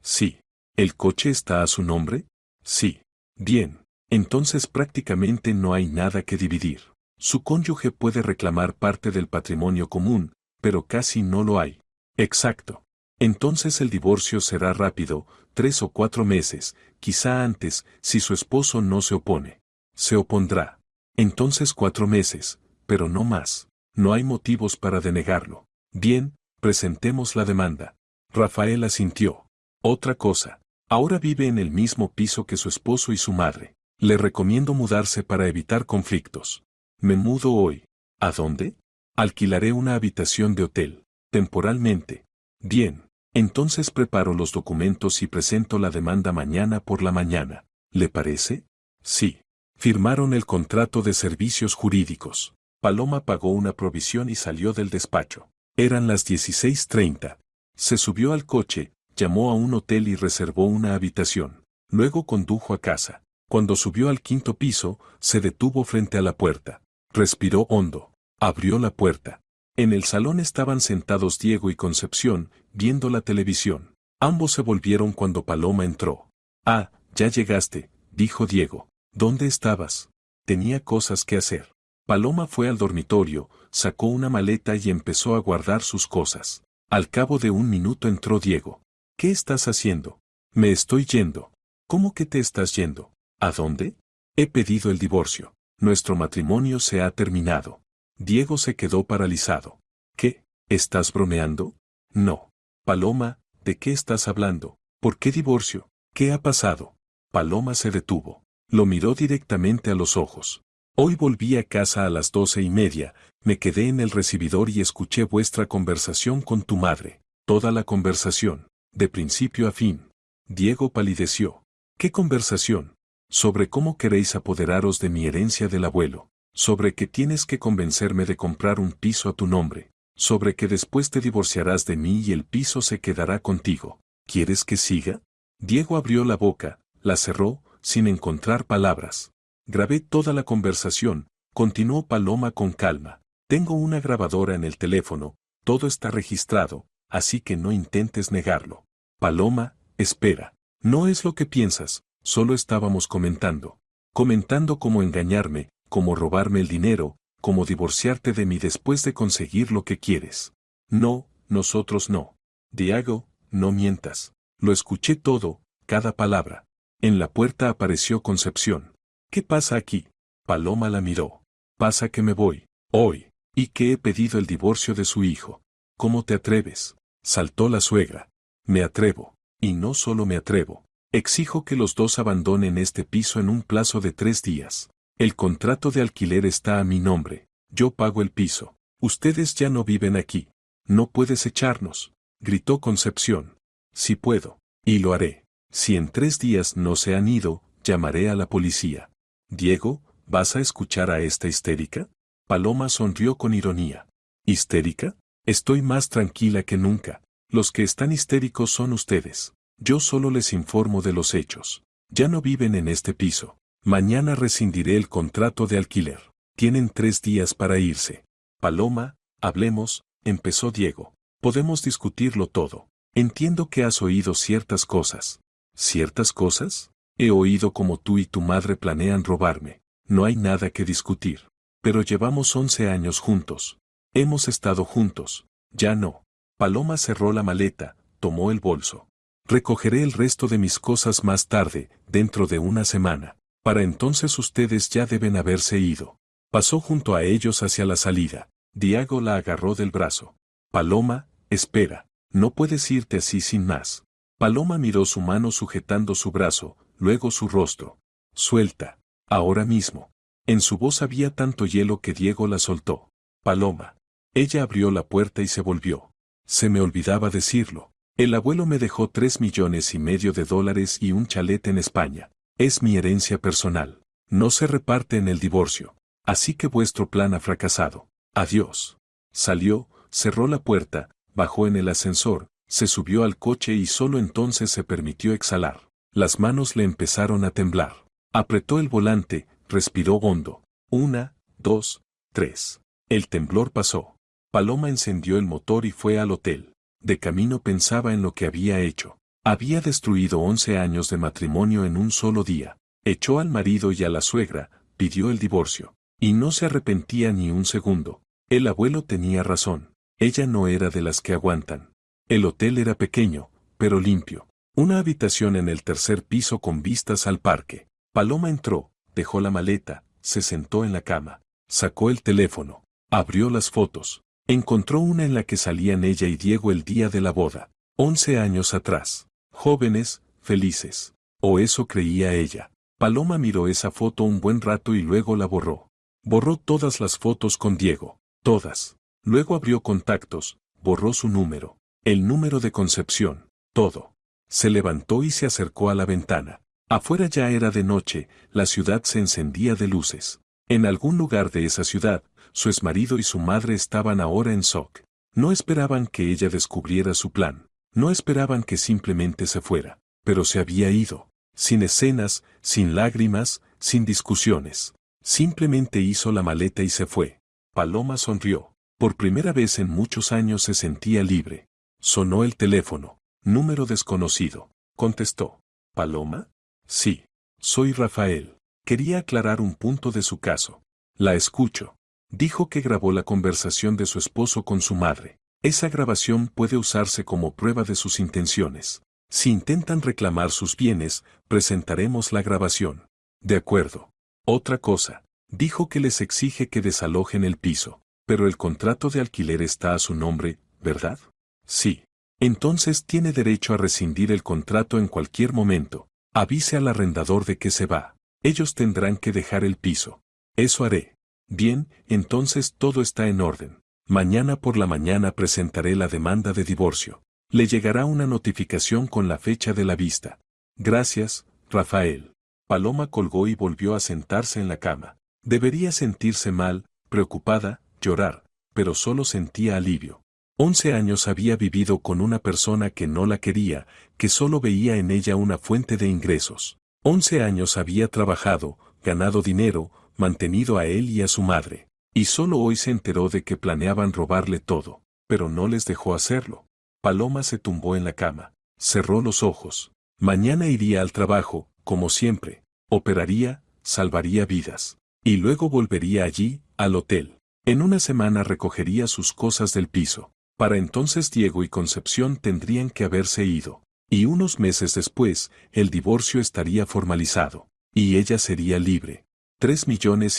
Sí. ¿El coche está a su nombre? Sí. Bien. Entonces prácticamente no hay nada que dividir. Su cónyuge puede reclamar parte del patrimonio común, pero casi no lo hay. Exacto. Entonces el divorcio será rápido, 3 o 4 meses, quizá antes, si su esposo no se opone. Se opondrá. Entonces 4 meses, pero no más. No hay motivos para denegarlo. Bien, presentemos la demanda. Rafael asintió. Otra cosa. Ahora vive en el mismo piso que su esposo y su madre. Le recomiendo mudarse para evitar conflictos. Me mudo hoy. ¿A dónde? Alquilaré una habitación de hotel. Temporalmente. Bien. Entonces preparo los documentos y presento la demanda mañana por la mañana. ¿Le parece? Sí. Firmaron el contrato de servicios jurídicos. Paloma pagó una provisión y salió del despacho. Eran las 16:30. Se subió al coche, llamó a un hotel y reservó una habitación. Luego condujo a casa. Cuando subió al 5.º piso, se detuvo frente a la puerta. Respiró hondo. Abrió la puerta. En el salón estaban sentados Diego y Concepción, viendo la televisión. Ambos se volvieron cuando Paloma entró. Ah, ya llegaste, dijo Diego. ¿Dónde estabas? Tenía cosas que hacer. Paloma fue al dormitorio, sacó una maleta y empezó a guardar sus cosas. Al cabo de un minuto entró Diego. ¿Qué estás haciendo? Me estoy yendo. ¿Cómo que te estás yendo? ¿A dónde? He pedido el divorcio. Nuestro matrimonio se ha terminado. Diego se quedó paralizado. ¿Qué? ¿Estás bromeando? No. Paloma, ¿de qué estás hablando? ¿Por qué divorcio? ¿Qué ha pasado? Paloma se detuvo. Lo miró directamente a los ojos. Hoy volví a casa a las 12:30, me quedé en el recibidor y escuché vuestra conversación con tu madre. Toda la conversación, de principio a fin. Diego palideció. ¿Qué conversación? Sobre cómo queréis apoderaros de mi herencia del abuelo. Sobre que tienes que convencerme de comprar un piso a tu nombre. Sobre que después te divorciarás de mí y el piso se quedará contigo. ¿Quieres que siga? Diego abrió la boca, la cerró, sin encontrar palabras. Grabé toda la conversación, continuó Paloma con calma. Tengo una grabadora en el teléfono, todo está registrado, así que no intentes negarlo. Paloma, espera. No es lo que piensas, solo estábamos comentando. Comentando cómo engañarme, cómo robarme el dinero, cómo divorciarte de mí después de conseguir lo que quieres. No, nosotros no. Diego, no mientas. Lo escuché todo, cada palabra. En la puerta apareció Concepción. ¿Qué pasa aquí? Paloma la miró. Pasa que me voy, hoy, y que he pedido el divorcio de su hijo. ¿Cómo te atreves? Saltó la suegra. Me atrevo, y no solo me atrevo. Exijo que los dos abandonen este piso en un plazo de 3 días. El contrato de alquiler está a mi nombre. Yo pago el piso. Ustedes ya no viven aquí. No puedes echarnos, gritó Concepción. Sí puedo, y lo haré. Si en 3 días no se han ido, llamaré a la policía. Diego, ¿vas a escuchar a esta histérica? Paloma sonrió con ironía. ¿Histérica? Estoy más tranquila que nunca. Los que están histéricos son ustedes. Yo solo les informo de los hechos. Ya no viven en este piso. Mañana rescindiré el contrato de alquiler. Tienen 3 días para irse. Paloma, hablemos, empezó Diego. Podemos discutirlo todo. Entiendo que has oído ciertas cosas. ¿Ciertas cosas? He oído como tú y tu madre planean robarme. No hay nada que discutir. Pero llevamos 11 años juntos. Hemos estado juntos. Ya no. Paloma cerró la maleta, tomó el bolso. Recogeré el resto de mis cosas más tarde, dentro de una semana. Para entonces ustedes ya deben haberse ido. Pasó junto a ellos hacia la salida. Diego la agarró del brazo. Paloma, espera. No puedes irte así sin más. Paloma miró su mano sujetando su brazo, luego su rostro. Suelta. Ahora mismo. En su voz había tanto hielo que Diego la soltó. Paloma. Ella abrió la puerta y se volvió. Se me olvidaba decirlo. El abuelo me dejó 3,5 millones de dólares y un chalet en España. Es mi herencia personal. No se reparte en el divorcio. Así que vuestro plan ha fracasado. Adiós. Salió, cerró la puerta, bajó en el ascensor, se subió al coche y solo entonces se permitió exhalar. Las manos le empezaron a temblar. Apretó el volante, respiró hondo. 1, 2, 3. El temblor pasó. Paloma encendió el motor y fue al hotel. De camino pensaba en lo que había hecho. Había destruido 11 años de matrimonio en un solo día. Echó al marido y a la suegra, pidió el divorcio. Y no se arrepentía ni un segundo. El abuelo tenía razón. Ella no era de las que aguantan. El hotel era pequeño, pero limpio. Una habitación en el 3er piso con vistas al parque. Paloma entró, dejó la maleta, se sentó en la cama. Sacó el teléfono. Abrió las fotos. Encontró una en la que salían ella y Diego el día de la boda. 11 años atrás. Jóvenes, felices. O eso creía ella. Paloma miró esa foto un buen rato y luego la borró. Borró todas las fotos con Diego. Todas. Luego abrió contactos, borró su número. El número de Concepción. Todo. Se levantó y se acercó a la ventana. Afuera ya era de noche, la ciudad se encendía de luces. En algún lugar de esa ciudad, su exmarido y su madre estaban ahora en shock. No esperaban que ella descubriera su plan. No esperaban que simplemente se fuera. Pero se había ido. Sin escenas, sin lágrimas, sin discusiones. Simplemente hizo la maleta y se fue. Paloma sonrió. Por primera vez en muchos años se sentía libre. Sonó el teléfono. Número desconocido. Contestó. ¿Paloma? Sí. Soy Rafael. Quería aclarar un punto de su caso. La escucho. Dijo que grabó la conversación de su esposo con su madre. Esa grabación puede usarse como prueba de sus intenciones. Si intentan reclamar sus bienes, presentaremos la grabación. De acuerdo. Otra cosa. Dijo que les exige que desalojen el piso. Pero el contrato de alquiler está a su nombre, ¿verdad? Sí. Entonces tiene derecho a rescindir el contrato en cualquier momento. Avise al arrendador de que se va. Ellos tendrán que dejar el piso. Eso haré. Bien, entonces todo está en orden. Mañana por la mañana presentaré la demanda de divorcio. Le llegará una notificación con la fecha de la vista. Gracias, Rafael. Paloma colgó y volvió a sentarse en la cama. Debería sentirse mal, preocupada, llorar, pero solo sentía alivio. 11 años había vivido con una persona que no la quería, que solo veía en ella una fuente de ingresos. 11 años había trabajado, ganado dinero, mantenido a él y a su madre. Y solo hoy se enteró de que planeaban robarle todo, pero no les dejó hacerlo. Paloma se tumbó en la cama, cerró los ojos. Mañana iría al trabajo, como siempre. Operaría, salvaría vidas. Y luego volvería allí, al hotel. En una semana recogería sus cosas del piso. Para entonces Diego y Concepción tendrían que haberse ido. Y unos meses después, el divorcio estaría formalizado. Y ella sería libre. 3,5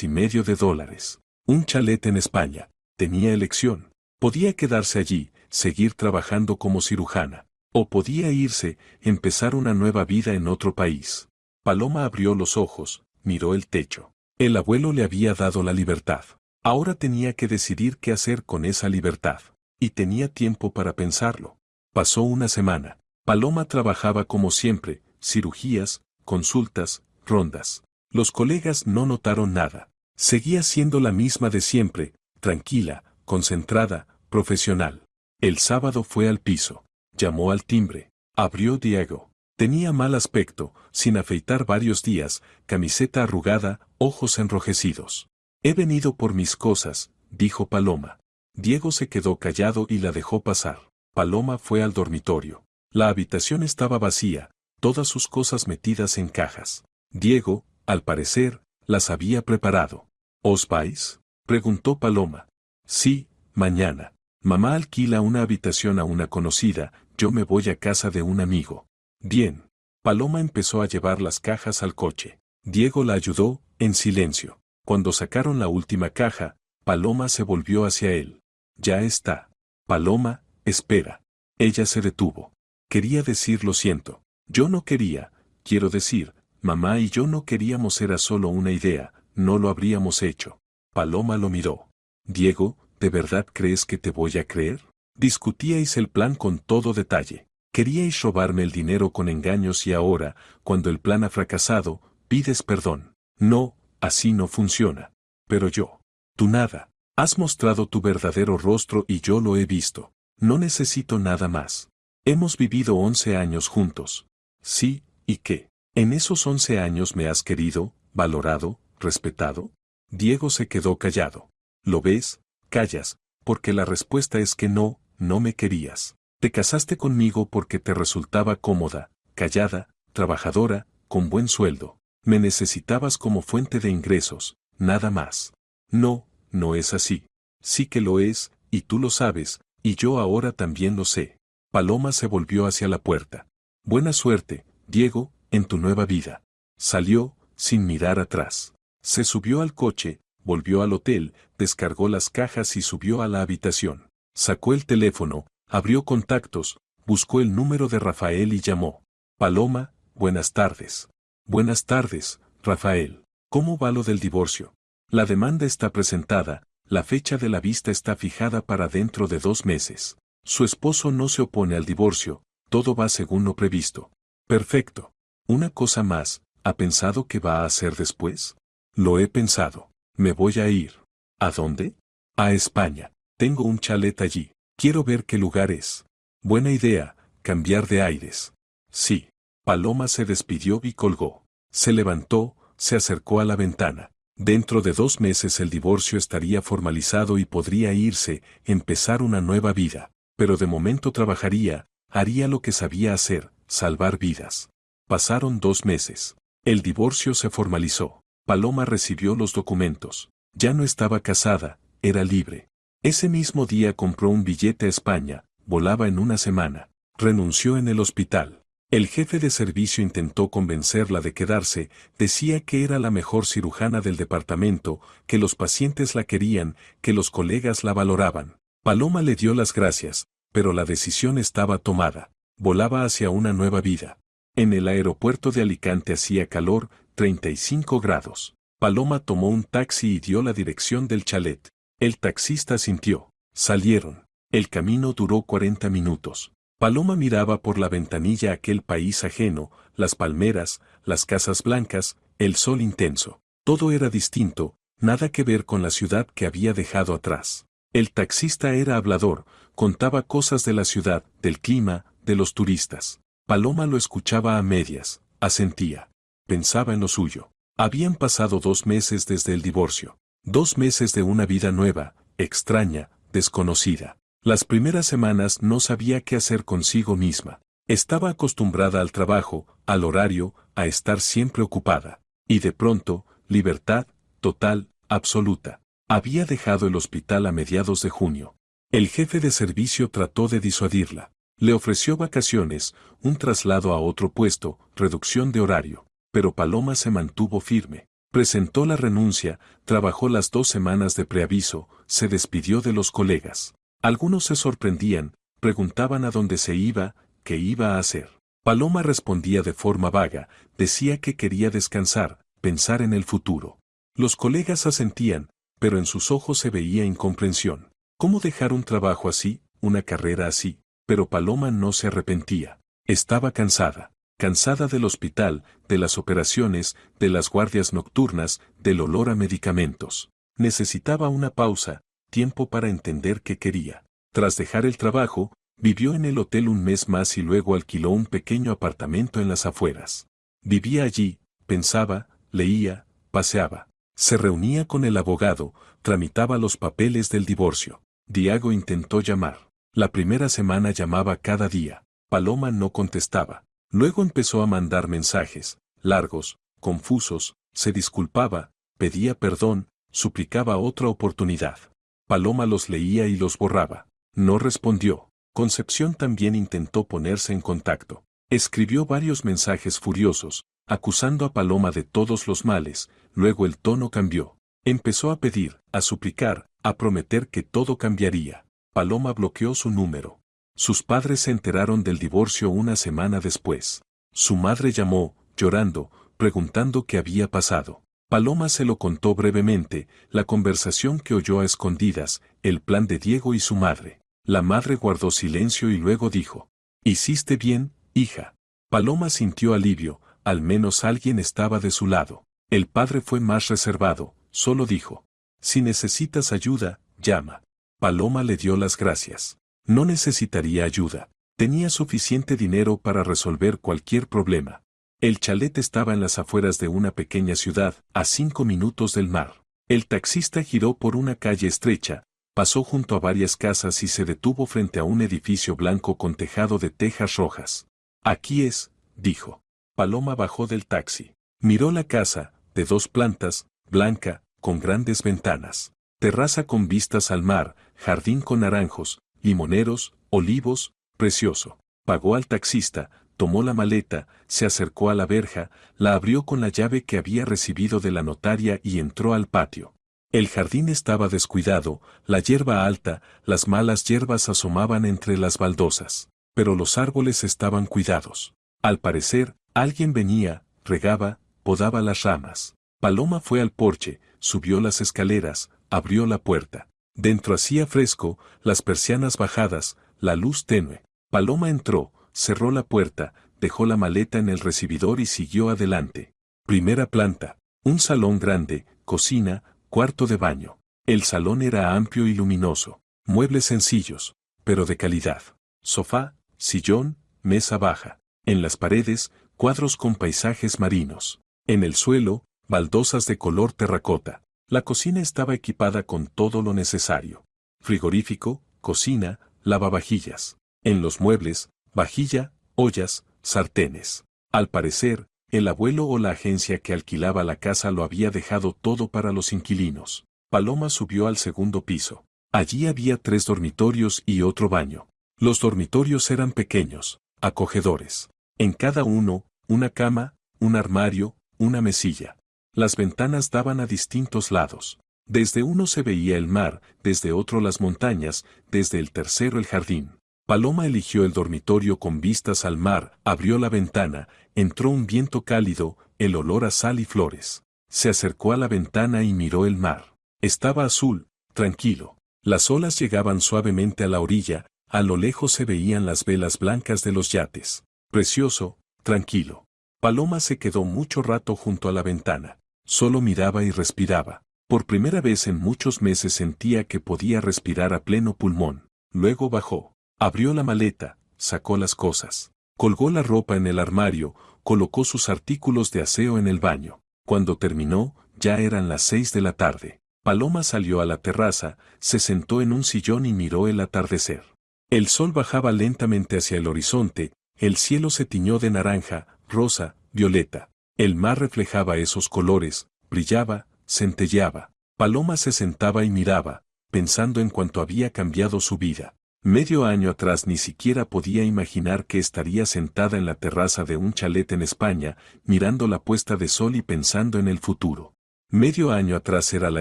millones de dólares. Un chalet en España. Tenía elección. Podía quedarse allí, seguir trabajando como cirujana. O podía irse, empezar una nueva vida en otro país. Paloma abrió los ojos, miró el techo. El abuelo le había dado la libertad. Ahora tenía que decidir qué hacer con esa libertad. Y tenía tiempo para pensarlo. Pasó una semana. Paloma trabajaba como siempre, cirugías, consultas, rondas. Los colegas no notaron nada. Seguía siendo la misma de siempre, tranquila, concentrada, profesional. El sábado fue al piso. Llamó al timbre. Abrió Diego. Tenía mal aspecto, sin afeitar varios días, camiseta arrugada, ojos enrojecidos. He venido por mis cosas, dijo Paloma. Diego se quedó callado y la dejó pasar. Paloma fue al dormitorio. La habitación estaba vacía, todas sus cosas metidas en cajas. Diego, al parecer, las había preparado. ¿Os vais? Preguntó Paloma. Sí, mañana. Mamá alquila una habitación a una conocida, yo me voy a casa de un amigo. Bien. Paloma empezó a llevar las cajas al coche. Diego la ayudó, en silencio. Cuando sacaron la última caja, Paloma se volvió hacia él. Ya está. Paloma, espera. Ella se detuvo. Quería decir lo siento. Yo no quería, quiero decir, mamá y yo no queríamos, era solo una idea, no lo habríamos hecho. Paloma lo miró. Diego, ¿de verdad crees que te voy a creer? Discutíais el plan con todo detalle. Queríais robarme el dinero con engaños y ahora, cuando el plan ha fracasado, pides perdón. No, así no funciona. Pero yo. Tú nada. Has mostrado tu verdadero rostro y yo lo he visto. No necesito nada más. Hemos vivido 11 años juntos. Sí, ¿y qué? ¿En esos 11 años me has querido, valorado, respetado? Diego se quedó callado. ¿Lo ves? Callas, porque la respuesta es que no, no me querías. Te casaste conmigo porque te resultaba cómoda, callada, trabajadora, con buen sueldo. Me necesitabas como fuente de ingresos, nada más. No, no es así. Sí que lo es, y tú lo sabes, y yo ahora también lo sé. Paloma se volvió hacia la puerta. Buena suerte, Diego, en tu nueva vida. Salió, sin mirar atrás. Se subió al coche, volvió al hotel, descargó las cajas y subió a la habitación. Sacó el teléfono, abrió contactos, buscó el número de Rafael y llamó. Paloma, buenas tardes. Buenas tardes, Rafael. ¿Cómo va lo del divorcio? La demanda está presentada, la fecha de la vista está fijada para dentro de 2 meses. Su esposo no se opone al divorcio, todo va según lo previsto. Perfecto. Una cosa más, ¿ha pensado qué va a hacer después? Lo he pensado. Me voy a ir. ¿A dónde? A España. Tengo un chalet allí. Quiero ver qué lugar es. Buena idea, cambiar de aires. Sí. Paloma se despidió y colgó. Se levantó, se acercó a la ventana. Dentro de 2 meses el divorcio estaría formalizado y podría irse, empezar una nueva vida. Pero de momento trabajaría, haría lo que sabía hacer, salvar vidas. Pasaron 2 meses. El divorcio se formalizó. Paloma recibió los documentos. Ya no estaba casada, era libre. Ese mismo día compró un billete a España, volaba en una semana. Renunció en el hospital. El jefe de servicio intentó convencerla de quedarse, decía que era la mejor cirujana del departamento, que los pacientes la querían, que los colegas la valoraban. Paloma le dio las gracias, pero la decisión estaba tomada. Volaba hacia una nueva vida. En el aeropuerto de Alicante hacía calor, 35 grados. Paloma tomó un taxi y dio la dirección del chalet. El taxista asintió. Salieron. El camino duró 40 minutos. Paloma miraba por la ventanilla aquel país ajeno, las palmeras, las casas blancas, el sol intenso. Todo era distinto, nada que ver con la ciudad que había dejado atrás. El taxista era hablador, contaba cosas de la ciudad, del clima, de los turistas. Paloma lo escuchaba a medias, asentía. Pensaba en lo suyo. Habían pasado 2 meses desde el divorcio. 2 meses de una vida nueva, extraña, desconocida. Las primeras semanas no sabía qué hacer consigo misma. Estaba acostumbrada al trabajo, al horario, a estar siempre ocupada. Y de pronto, libertad, total, absoluta. Había dejado el hospital a mediados de junio. El jefe de servicio trató de disuadirla. Le ofreció vacaciones, un traslado a otro puesto, reducción de horario. Pero Paloma se mantuvo firme. Presentó la renuncia, trabajó las 2 semanas de preaviso, se despidió de los colegas. Algunos se sorprendían, preguntaban a dónde se iba, qué iba a hacer. Paloma respondía de forma vaga, decía que quería descansar, pensar en el futuro. Los colegas asentían, pero en sus ojos se veía incomprensión. ¿Cómo dejar un trabajo así, una carrera así? Pero Paloma no se arrepentía. Estaba cansada. Cansada del hospital, de las operaciones, de las guardias nocturnas, del olor a medicamentos. Necesitaba una pausa, tiempo para entender qué quería. Tras dejar el trabajo, vivió en el hotel un mes más y luego alquiló un pequeño apartamento en las afueras. Vivía allí, pensaba, leía, paseaba. Se reunía con el abogado, tramitaba los papeles del divorcio. Diego intentó llamar. La primera semana llamaba cada día. Paloma no contestaba. Luego empezó a mandar mensajes, largos, confusos, se disculpaba, pedía perdón, suplicaba otra oportunidad. Paloma los leía y los borraba. No respondió. Concepción también intentó ponerse en contacto. Escribió varios mensajes furiosos, acusando a Paloma de todos los males, luego el tono cambió. Empezó a pedir, a suplicar, a prometer que todo cambiaría. Paloma bloqueó su número. Sus padres se enteraron del divorcio una semana después. Su madre llamó, llorando, preguntando qué había pasado. Paloma se lo contó brevemente, la conversación que oyó a escondidas, el plan de Diego y su madre. La madre guardó silencio y luego dijo: «Hiciste bien, hija». Paloma sintió alivio, al menos alguien estaba de su lado. El padre fue más reservado, solo dijo: «Si necesitas ayuda, llama». Paloma le dio las gracias. No necesitaría ayuda. Tenía suficiente dinero para resolver cualquier problema. El chalet estaba en las afueras de una pequeña ciudad, a 5 minutos del mar. El taxista giró por una calle estrecha, pasó junto a varias casas y se detuvo frente a un edificio blanco con tejado de tejas rojas. «Aquí es», dijo. Paloma bajó del taxi. Miró la casa, de 2 plantas, blanca, con grandes ventanas. Terraza con vistas al mar, jardín con naranjos, limoneros, olivos, precioso. Pagó al taxista, tomó la maleta, se acercó a la verja, la abrió con la llave que había recibido de la notaria y entró al patio. El jardín estaba descuidado, la hierba alta, las malas hierbas asomaban entre las baldosas, pero los árboles estaban cuidados. Al parecer, alguien venía, regaba, podaba las ramas. Paloma fue al porche, subió las escaleras, abrió la puerta. Dentro hacía fresco, las persianas bajadas, la luz tenue. Paloma entró, cerró la puerta, dejó la maleta en el recibidor y siguió adelante. Primera planta, un salón grande, cocina, cuarto de baño. El salón era amplio y luminoso, muebles sencillos, pero de calidad. Sofá, sillón, mesa baja. En las paredes, cuadros con paisajes marinos. En el suelo, baldosas de color terracota. La cocina estaba equipada con todo lo necesario. Frigorífico, cocina, lavavajillas. En los muebles, vajilla, ollas, sartenes. Al parecer, el abuelo o la agencia que alquilaba la casa lo había dejado todo para los inquilinos. Paloma subió al segundo piso. Allí había 3 dormitorios y otro baño. Los dormitorios eran pequeños, acogedores. En cada uno, una cama, un armario, una mesilla. Las ventanas daban a distintos lados. Desde uno se veía el mar, desde otro las montañas, desde el tercero el jardín. Paloma eligió el dormitorio con vistas al mar, abrió la ventana, entró un viento cálido, el olor a sal y flores. Se acercó a la ventana y miró el mar. Estaba azul, tranquilo. Las olas llegaban suavemente a la orilla, a lo lejos se veían las velas blancas de los yates. Precioso, tranquilo. Paloma se quedó mucho rato junto a la ventana. Solo miraba y respiraba. Por primera vez en muchos meses sentía que podía respirar a pleno pulmón. Luego bajó. Abrió la maleta, sacó las cosas. Colgó la ropa en el armario, colocó sus artículos de aseo en el baño. Cuando terminó, ya eran las 6 de la tarde. Paloma salió a la terraza, se sentó en un sillón y miró el atardecer. El sol bajaba lentamente hacia el horizonte, el cielo se tiñó de naranja, rosa, violeta. El mar reflejaba esos colores, brillaba, centelleaba. Paloma se sentaba y miraba, pensando en cuánto había cambiado su vida. Medio año atrás ni siquiera podía imaginar que estaría sentada en la terraza de un chalet en España, mirando la puesta de sol y pensando en el futuro. Medio año atrás era la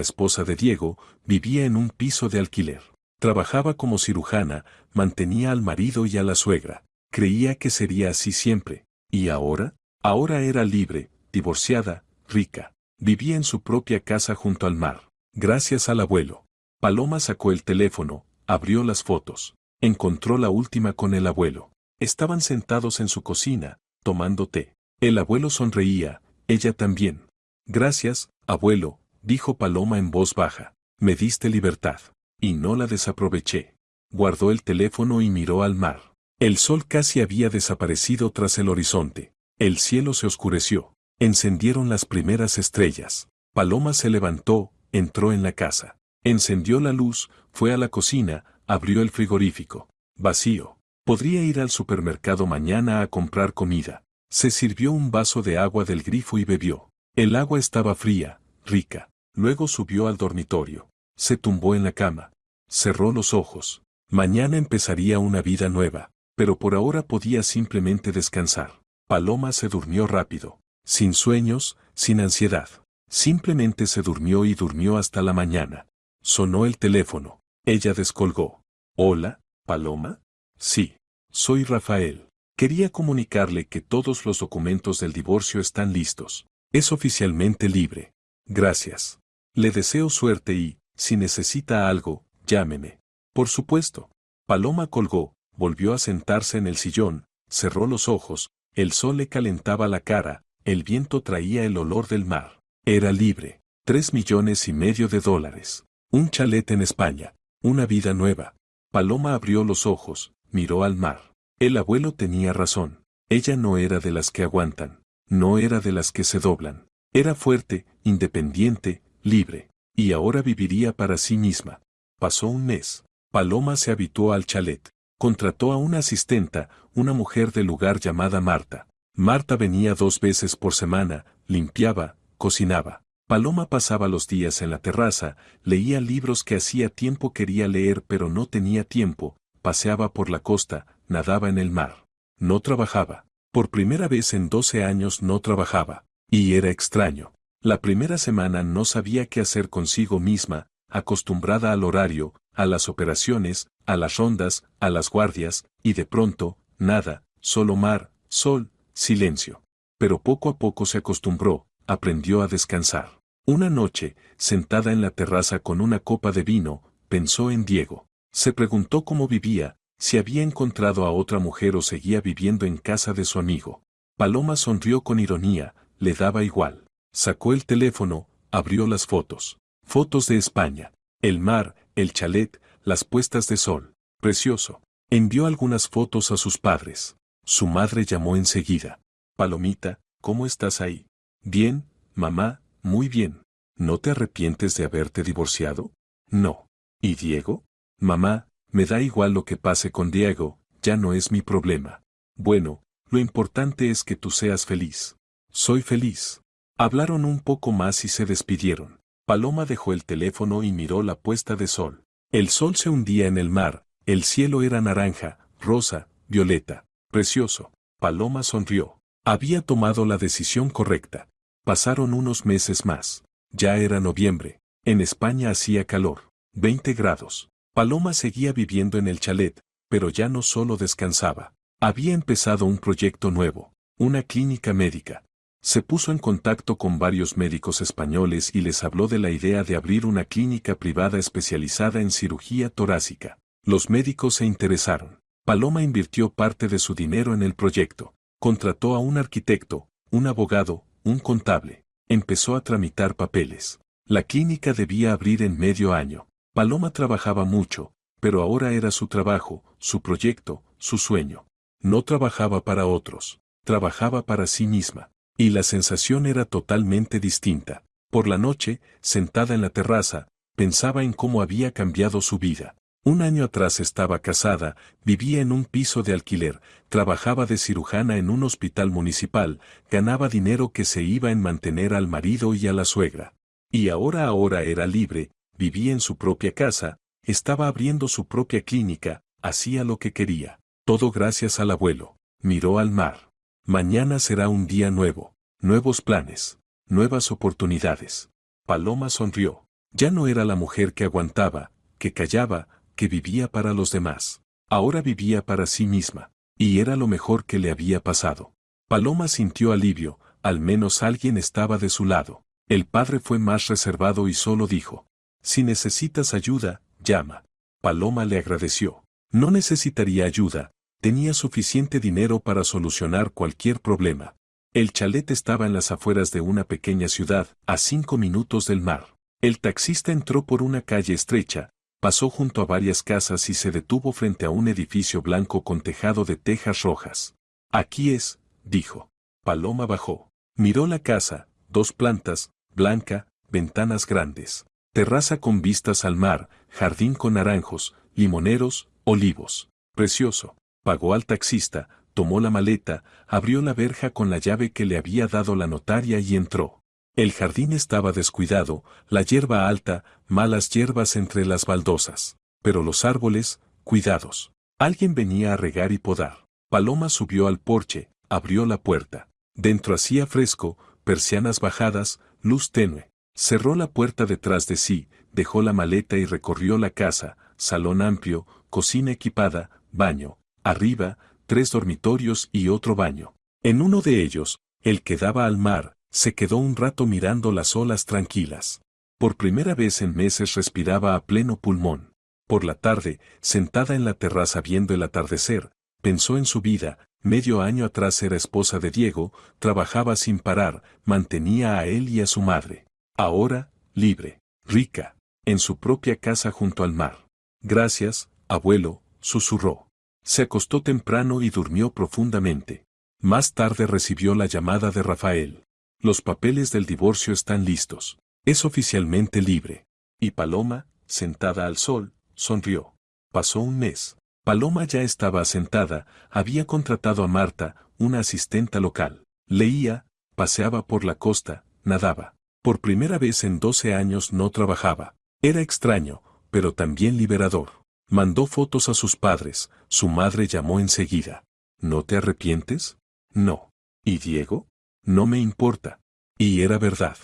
esposa de Diego, vivía en un piso de alquiler. Trabajaba como cirujana, mantenía al marido y a la suegra. Creía que sería así siempre. ¿Y ahora? Ahora era libre, divorciada, rica. Vivía en su propia casa junto al mar. Gracias al abuelo. Paloma sacó el teléfono, abrió las fotos. Encontró la última con el abuelo. Estaban sentados en su cocina, tomando té. El abuelo sonreía, ella también. Gracias, abuelo, dijo Paloma en voz baja. Me diste libertad. Y no la desaproveché. Guardó el teléfono y miró al mar. El sol casi había desaparecido tras el horizonte. El cielo se oscureció. Encendieron las primeras estrellas. Paloma se levantó, entró en la casa. Encendió la luz, fue a la cocina, abrió el frigorífico. Vacío. Podría ir al supermercado mañana a comprar comida. Se sirvió un vaso de agua del grifo y bebió. El agua estaba fría, rica. Luego subió al dormitorio. Se tumbó en la cama. Cerró los ojos. Mañana empezaría una vida nueva, pero por ahora podía simplemente descansar. Paloma se durmió rápido, sin sueños, sin ansiedad. Simplemente se durmió y durmió hasta la mañana. Sonó el teléfono. Ella descolgó. ¿Hola, Paloma? Sí, soy Rafael. Quería comunicarle que todos los documentos del divorcio están listos. Es oficialmente libre. Gracias. Le deseo suerte y, si necesita algo, llámeme. Por supuesto. Paloma colgó, volvió a sentarse en el sillón, cerró los ojos, el sol le calentaba la cara, el viento traía el olor del mar. Era libre. 3,5 millones de dólares. Un chalet en España. Una vida nueva. Paloma abrió los ojos, miró al mar. El abuelo tenía razón. Ella no era de las que aguantan. No era de las que se doblan. Era fuerte, independiente, libre. Y ahora viviría para sí misma. Pasó un mes. Paloma se habituó al chalet. Contrató a una asistenta, una mujer del lugar llamada Marta. Marta venía 2 veces por semana, limpiaba, cocinaba. Paloma pasaba los días en la terraza, leía libros que hacía tiempo quería leer pero no tenía tiempo, paseaba por la costa, nadaba en el mar. No trabajaba. Por primera vez en 12 años no trabajaba. Y era extraño. La primera semana no sabía qué hacer consigo misma, acostumbrada al horario, a las operaciones, a las rondas, a las guardias, y de pronto, nada, solo mar, sol, silencio. Pero poco a poco se acostumbró, aprendió a descansar. Una noche, sentada en la terraza con una copa de vino, pensó en Diego. Se preguntó cómo vivía, si había encontrado a otra mujer o seguía viviendo en casa de su amigo. Paloma sonrió con ironía, le daba igual. Sacó el teléfono, abrió las fotos. Fotos de España. El mar, el chalet, las puestas de sol. Precioso. Envió algunas fotos a sus padres. Su madre llamó enseguida. Palomita, ¿cómo estás ahí? Bien, mamá, muy bien. ¿No te arrepientes de haberte divorciado? No. ¿Y Diego? Mamá, me da igual lo que pase con Diego, ya no es mi problema. Bueno, lo importante es que tú seas feliz. Soy feliz. Hablaron un poco más y se despidieron. Paloma dejó el teléfono y miró la puesta de sol. El sol se hundía en el mar, el cielo era naranja, rosa, violeta. Precioso. Paloma sonrió. Había tomado la decisión correcta. Pasaron unos meses más. Ya era noviembre. En España hacía calor. 20 grados. Paloma seguía viviendo en el chalet, pero ya no solo descansaba. Había empezado un proyecto nuevo, una clínica médica. Se puso en contacto con varios médicos españoles y les habló de la idea de abrir una clínica privada especializada en cirugía torácica. Los médicos se interesaron. Paloma invirtió parte de su dinero en el proyecto. Contrató a un arquitecto, un abogado, un contable. Empezó a tramitar papeles. La clínica debía abrir en medio año. Paloma trabajaba mucho, pero ahora era su trabajo, su proyecto, su sueño. No trabajaba para otros, trabajaba para sí misma. Y la sensación era totalmente distinta. Por la noche, sentada en la terraza, pensaba en cómo había cambiado su vida. Un año atrás estaba casada, vivía en un piso de alquiler, trabajaba de cirujana en un hospital municipal, ganaba dinero que se iba en mantener al marido y a la suegra. Y ahora era libre, vivía en su propia casa, estaba abriendo su propia clínica, hacía lo que quería. Todo gracias al abuelo. Miró al mar. Mañana será un día nuevo, nuevos planes, nuevas oportunidades. Paloma sonrió. Ya no era la mujer que aguantaba, que callaba, que vivía para los demás. Ahora vivía para sí misma, y era lo mejor que le había pasado. Paloma sintió alivio, al menos alguien estaba de su lado. El padre fue más reservado y solo dijo: si necesitas ayuda, llama. Paloma le agradeció. No necesitaría ayuda. Tenía suficiente dinero para solucionar cualquier problema. El chalet estaba en las afueras de una pequeña ciudad, a 5 minutos del mar. El taxista entró por una calle estrecha, Pasó junto a varias casas y se detuvo frente a un edificio blanco con tejado de tejas rojas. Aquí es, dijo. Paloma bajó. Miró la casa, 2 plantas, blanca, ventanas grandes. Terraza con vistas al mar, jardín con naranjos, limoneros, olivos. Precioso. Pagó al taxista, tomó la maleta, abrió la verja con la llave que le había dado la notaria y entró. El jardín estaba descuidado, la hierba alta, malas hierbas entre las baldosas. Pero los árboles, cuidados. Alguien venía a regar y podar. Paloma subió al porche, abrió la puerta. Dentro hacía fresco, persianas bajadas, luz tenue. Cerró la puerta detrás de sí, dejó la maleta y recorrió la casa, salón amplio, cocina equipada, baño. Arriba, 3 dormitorios y otro baño. En uno de ellos, el que daba al mar, se quedó un rato mirando las olas tranquilas. Por primera vez en meses respiraba a pleno pulmón. Por la tarde, sentada en la terraza viendo el atardecer, pensó en su vida. Medio año atrás era esposa de Diego, trabajaba sin parar, mantenía a él y a su madre. Ahora, libre, rica, en su propia casa junto al mar. Gracias, abuelo, susurró. Se acostó temprano y durmió profundamente. Más tarde recibió la llamada de Rafael. Los papeles del divorcio están listos. Es oficialmente libre. Y Paloma, sentada al sol, sonrió. Pasó un mes. Paloma ya estaba asentada, había contratado a Marta, una asistenta local. Leía, paseaba por la costa, nadaba. Por primera vez en 12 años no trabajaba. Era extraño, pero también liberador. Mandó fotos a sus padres, su madre llamó enseguida. ¿No te arrepientes? No. ¿Y Diego? No me importa. Y era verdad.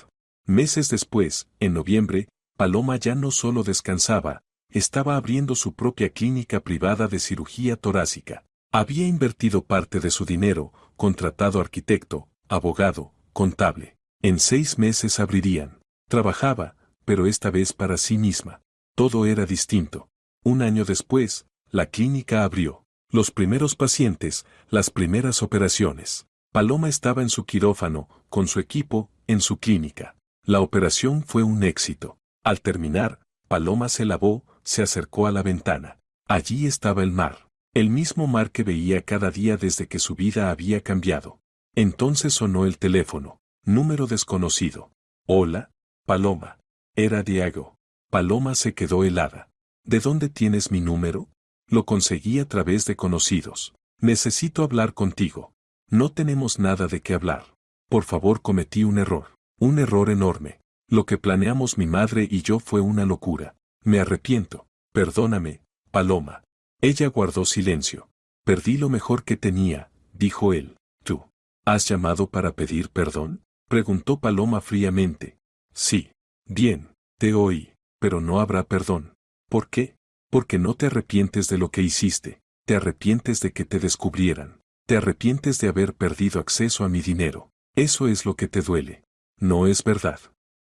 Meses después, en noviembre, Paloma ya no solo descansaba, estaba abriendo su propia clínica privada de cirugía torácica. Había invertido parte de su dinero, contratado arquitecto, abogado, contable. En 6 meses abrirían. Trabajaba, pero esta vez para sí misma. Todo era distinto. Un año después, la clínica abrió. Los primeros pacientes, las primeras operaciones. Paloma estaba en su quirófano, con su equipo, en su clínica. La operación fue un éxito. Al terminar, Paloma se lavó, se acercó a la ventana. Allí estaba el mar. El mismo mar que veía cada día desde que su vida había cambiado. Entonces sonó el teléfono. Número desconocido. Hola, Paloma. Era Diego. Paloma se quedó helada. ¿De dónde tienes mi número? Lo conseguí a través de conocidos. Necesito hablar contigo. No tenemos nada de qué hablar. Por favor, cometí un error enorme. Lo que planeamos mi madre y yo fue una locura. Me arrepiento. Perdóname, Paloma. Ella guardó silencio. Perdí lo mejor que tenía, dijo él. ¿Tú has llamado para pedir perdón? Preguntó Paloma fríamente. Sí. Bien, te oí, pero no habrá perdón. ¿Por qué? Porque no te arrepientes de lo que hiciste. Te arrepientes de que te descubrieran. Te arrepientes de haber perdido acceso a mi dinero. Eso es lo que te duele. No es verdad.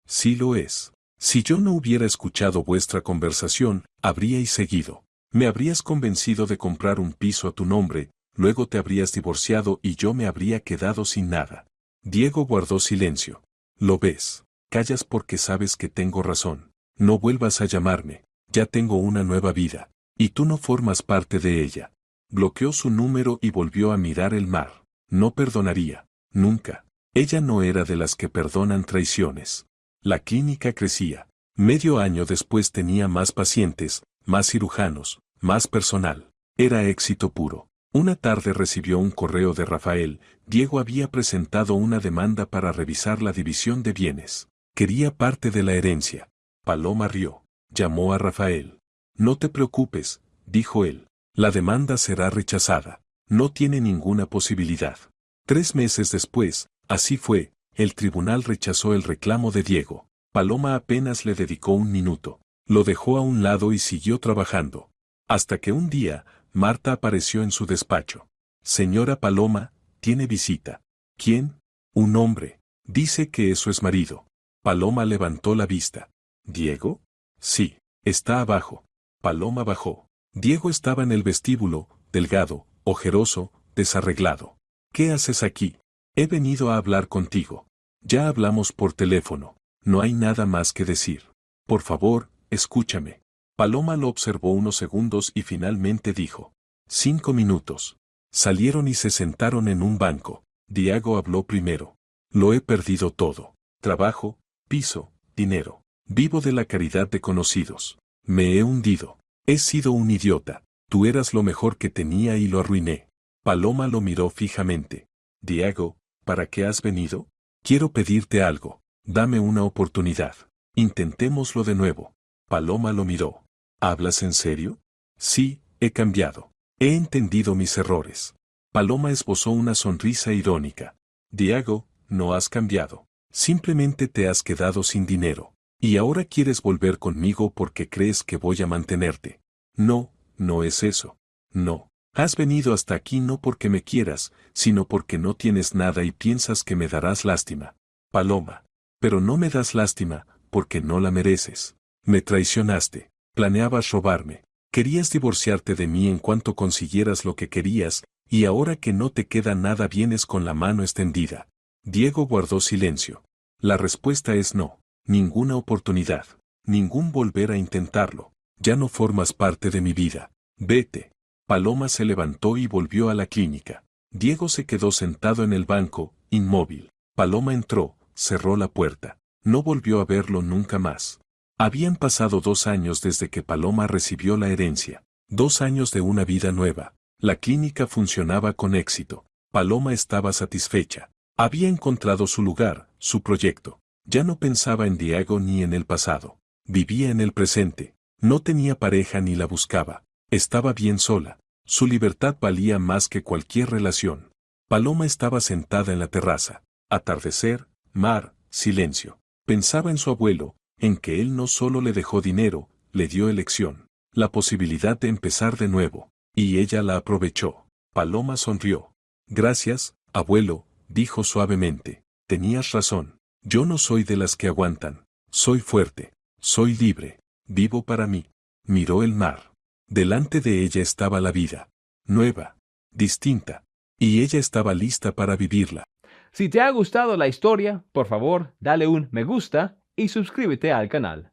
Sí lo es. Si yo no hubiera escuchado vuestra conversación, habríais seguido. Me habrías convencido de comprar un piso a tu nombre, luego te habrías divorciado y yo me habría quedado sin nada. Diego guardó silencio. ¿Lo ves? Callas porque sabes que tengo razón. No vuelvas a llamarme. Ya tengo una nueva vida. Y tú no formas parte de ella. Bloqueó su número y volvió a mirar el mar. No perdonaría. Nunca. Ella no era de las que perdonan traiciones. La clínica crecía. Medio año después tenía más pacientes, más cirujanos, más personal. Era éxito puro. Una tarde recibió un correo de Rafael. Diego había presentado una demanda para revisar la división de bienes. Quería parte de la herencia. Paloma rió. Llamó a Rafael. No te preocupes, dijo él. La demanda será rechazada. No tiene ninguna posibilidad. 3 meses después, así fue, el tribunal rechazó el reclamo de Diego. Paloma apenas le dedicó un minuto. Lo dejó a un lado y siguió trabajando. Hasta que un día, Marta apareció en su despacho. Señora Paloma, tiene visita. ¿Quién? Un hombre. Dice que es su marido. Paloma levantó la vista. ¿Diego? Sí, está abajo. Paloma bajó. Diego estaba en el vestíbulo, delgado, ojeroso, desarreglado. ¿Qué haces aquí? He venido a hablar contigo. Ya hablamos por teléfono. No hay nada más que decir. Por favor, escúchame. Paloma lo observó unos segundos y finalmente dijo: 5 minutos. Salieron y se sentaron en un banco. Diego habló primero. Lo he perdido todo. Trabajo, piso, dinero. Vivo de la caridad de conocidos. Me he hundido. He sido un idiota. Tú eras lo mejor que tenía y lo arruiné. Paloma lo miró fijamente. Diego, ¿para qué has venido? Quiero pedirte algo. Dame una oportunidad. Intentémoslo de nuevo. Paloma lo miró. ¿Hablas en serio? Sí, he cambiado. He entendido mis errores. Paloma esbozó una sonrisa irónica. Diego, no has cambiado. Simplemente te has quedado sin dinero. Y ahora quieres volver conmigo porque crees que voy a mantenerte. No, no es eso. No. Has venido hasta aquí no porque me quieras, sino porque no tienes nada y piensas que me darás lástima. Paloma. Pero no me das lástima, porque no la mereces. Me traicionaste. Planeabas robarme. Querías divorciarte de mí en cuanto consiguieras lo que querías, y ahora que no te queda nada vienes con la mano extendida. Diego guardó silencio. La respuesta es no. Ninguna oportunidad. Ningún volver a intentarlo. Ya no formas parte de mi vida. Vete. Paloma se levantó y volvió a la clínica. Diego se quedó sentado en el banco, inmóvil. Paloma entró, cerró la puerta. No volvió a verlo nunca más. Habían pasado 2 años desde que Paloma recibió la herencia. 2 años de una vida nueva. La clínica funcionaba con éxito. Paloma estaba satisfecha. Había encontrado su lugar, su proyecto. Ya no pensaba en Diego ni en el pasado. Vivía en el presente. No tenía pareja ni la buscaba. Estaba bien sola. Su libertad valía más que cualquier relación. Paloma estaba sentada en la terraza. Atardecer, mar, silencio. Pensaba en su abuelo, en que él no solo le dejó dinero, le dio elección, la posibilidad de empezar de nuevo, y ella la aprovechó. Paloma sonrió. Gracias, abuelo, dijo suavemente. Tenías razón. Yo no soy de las que aguantan. Soy fuerte. Soy libre. Vivo para mí. Miró el mar. Delante de ella estaba la vida. Nueva. Distinta. Y ella estaba lista para vivirla. Si te ha gustado la historia, por favor, dale un me gusta y suscríbete al canal.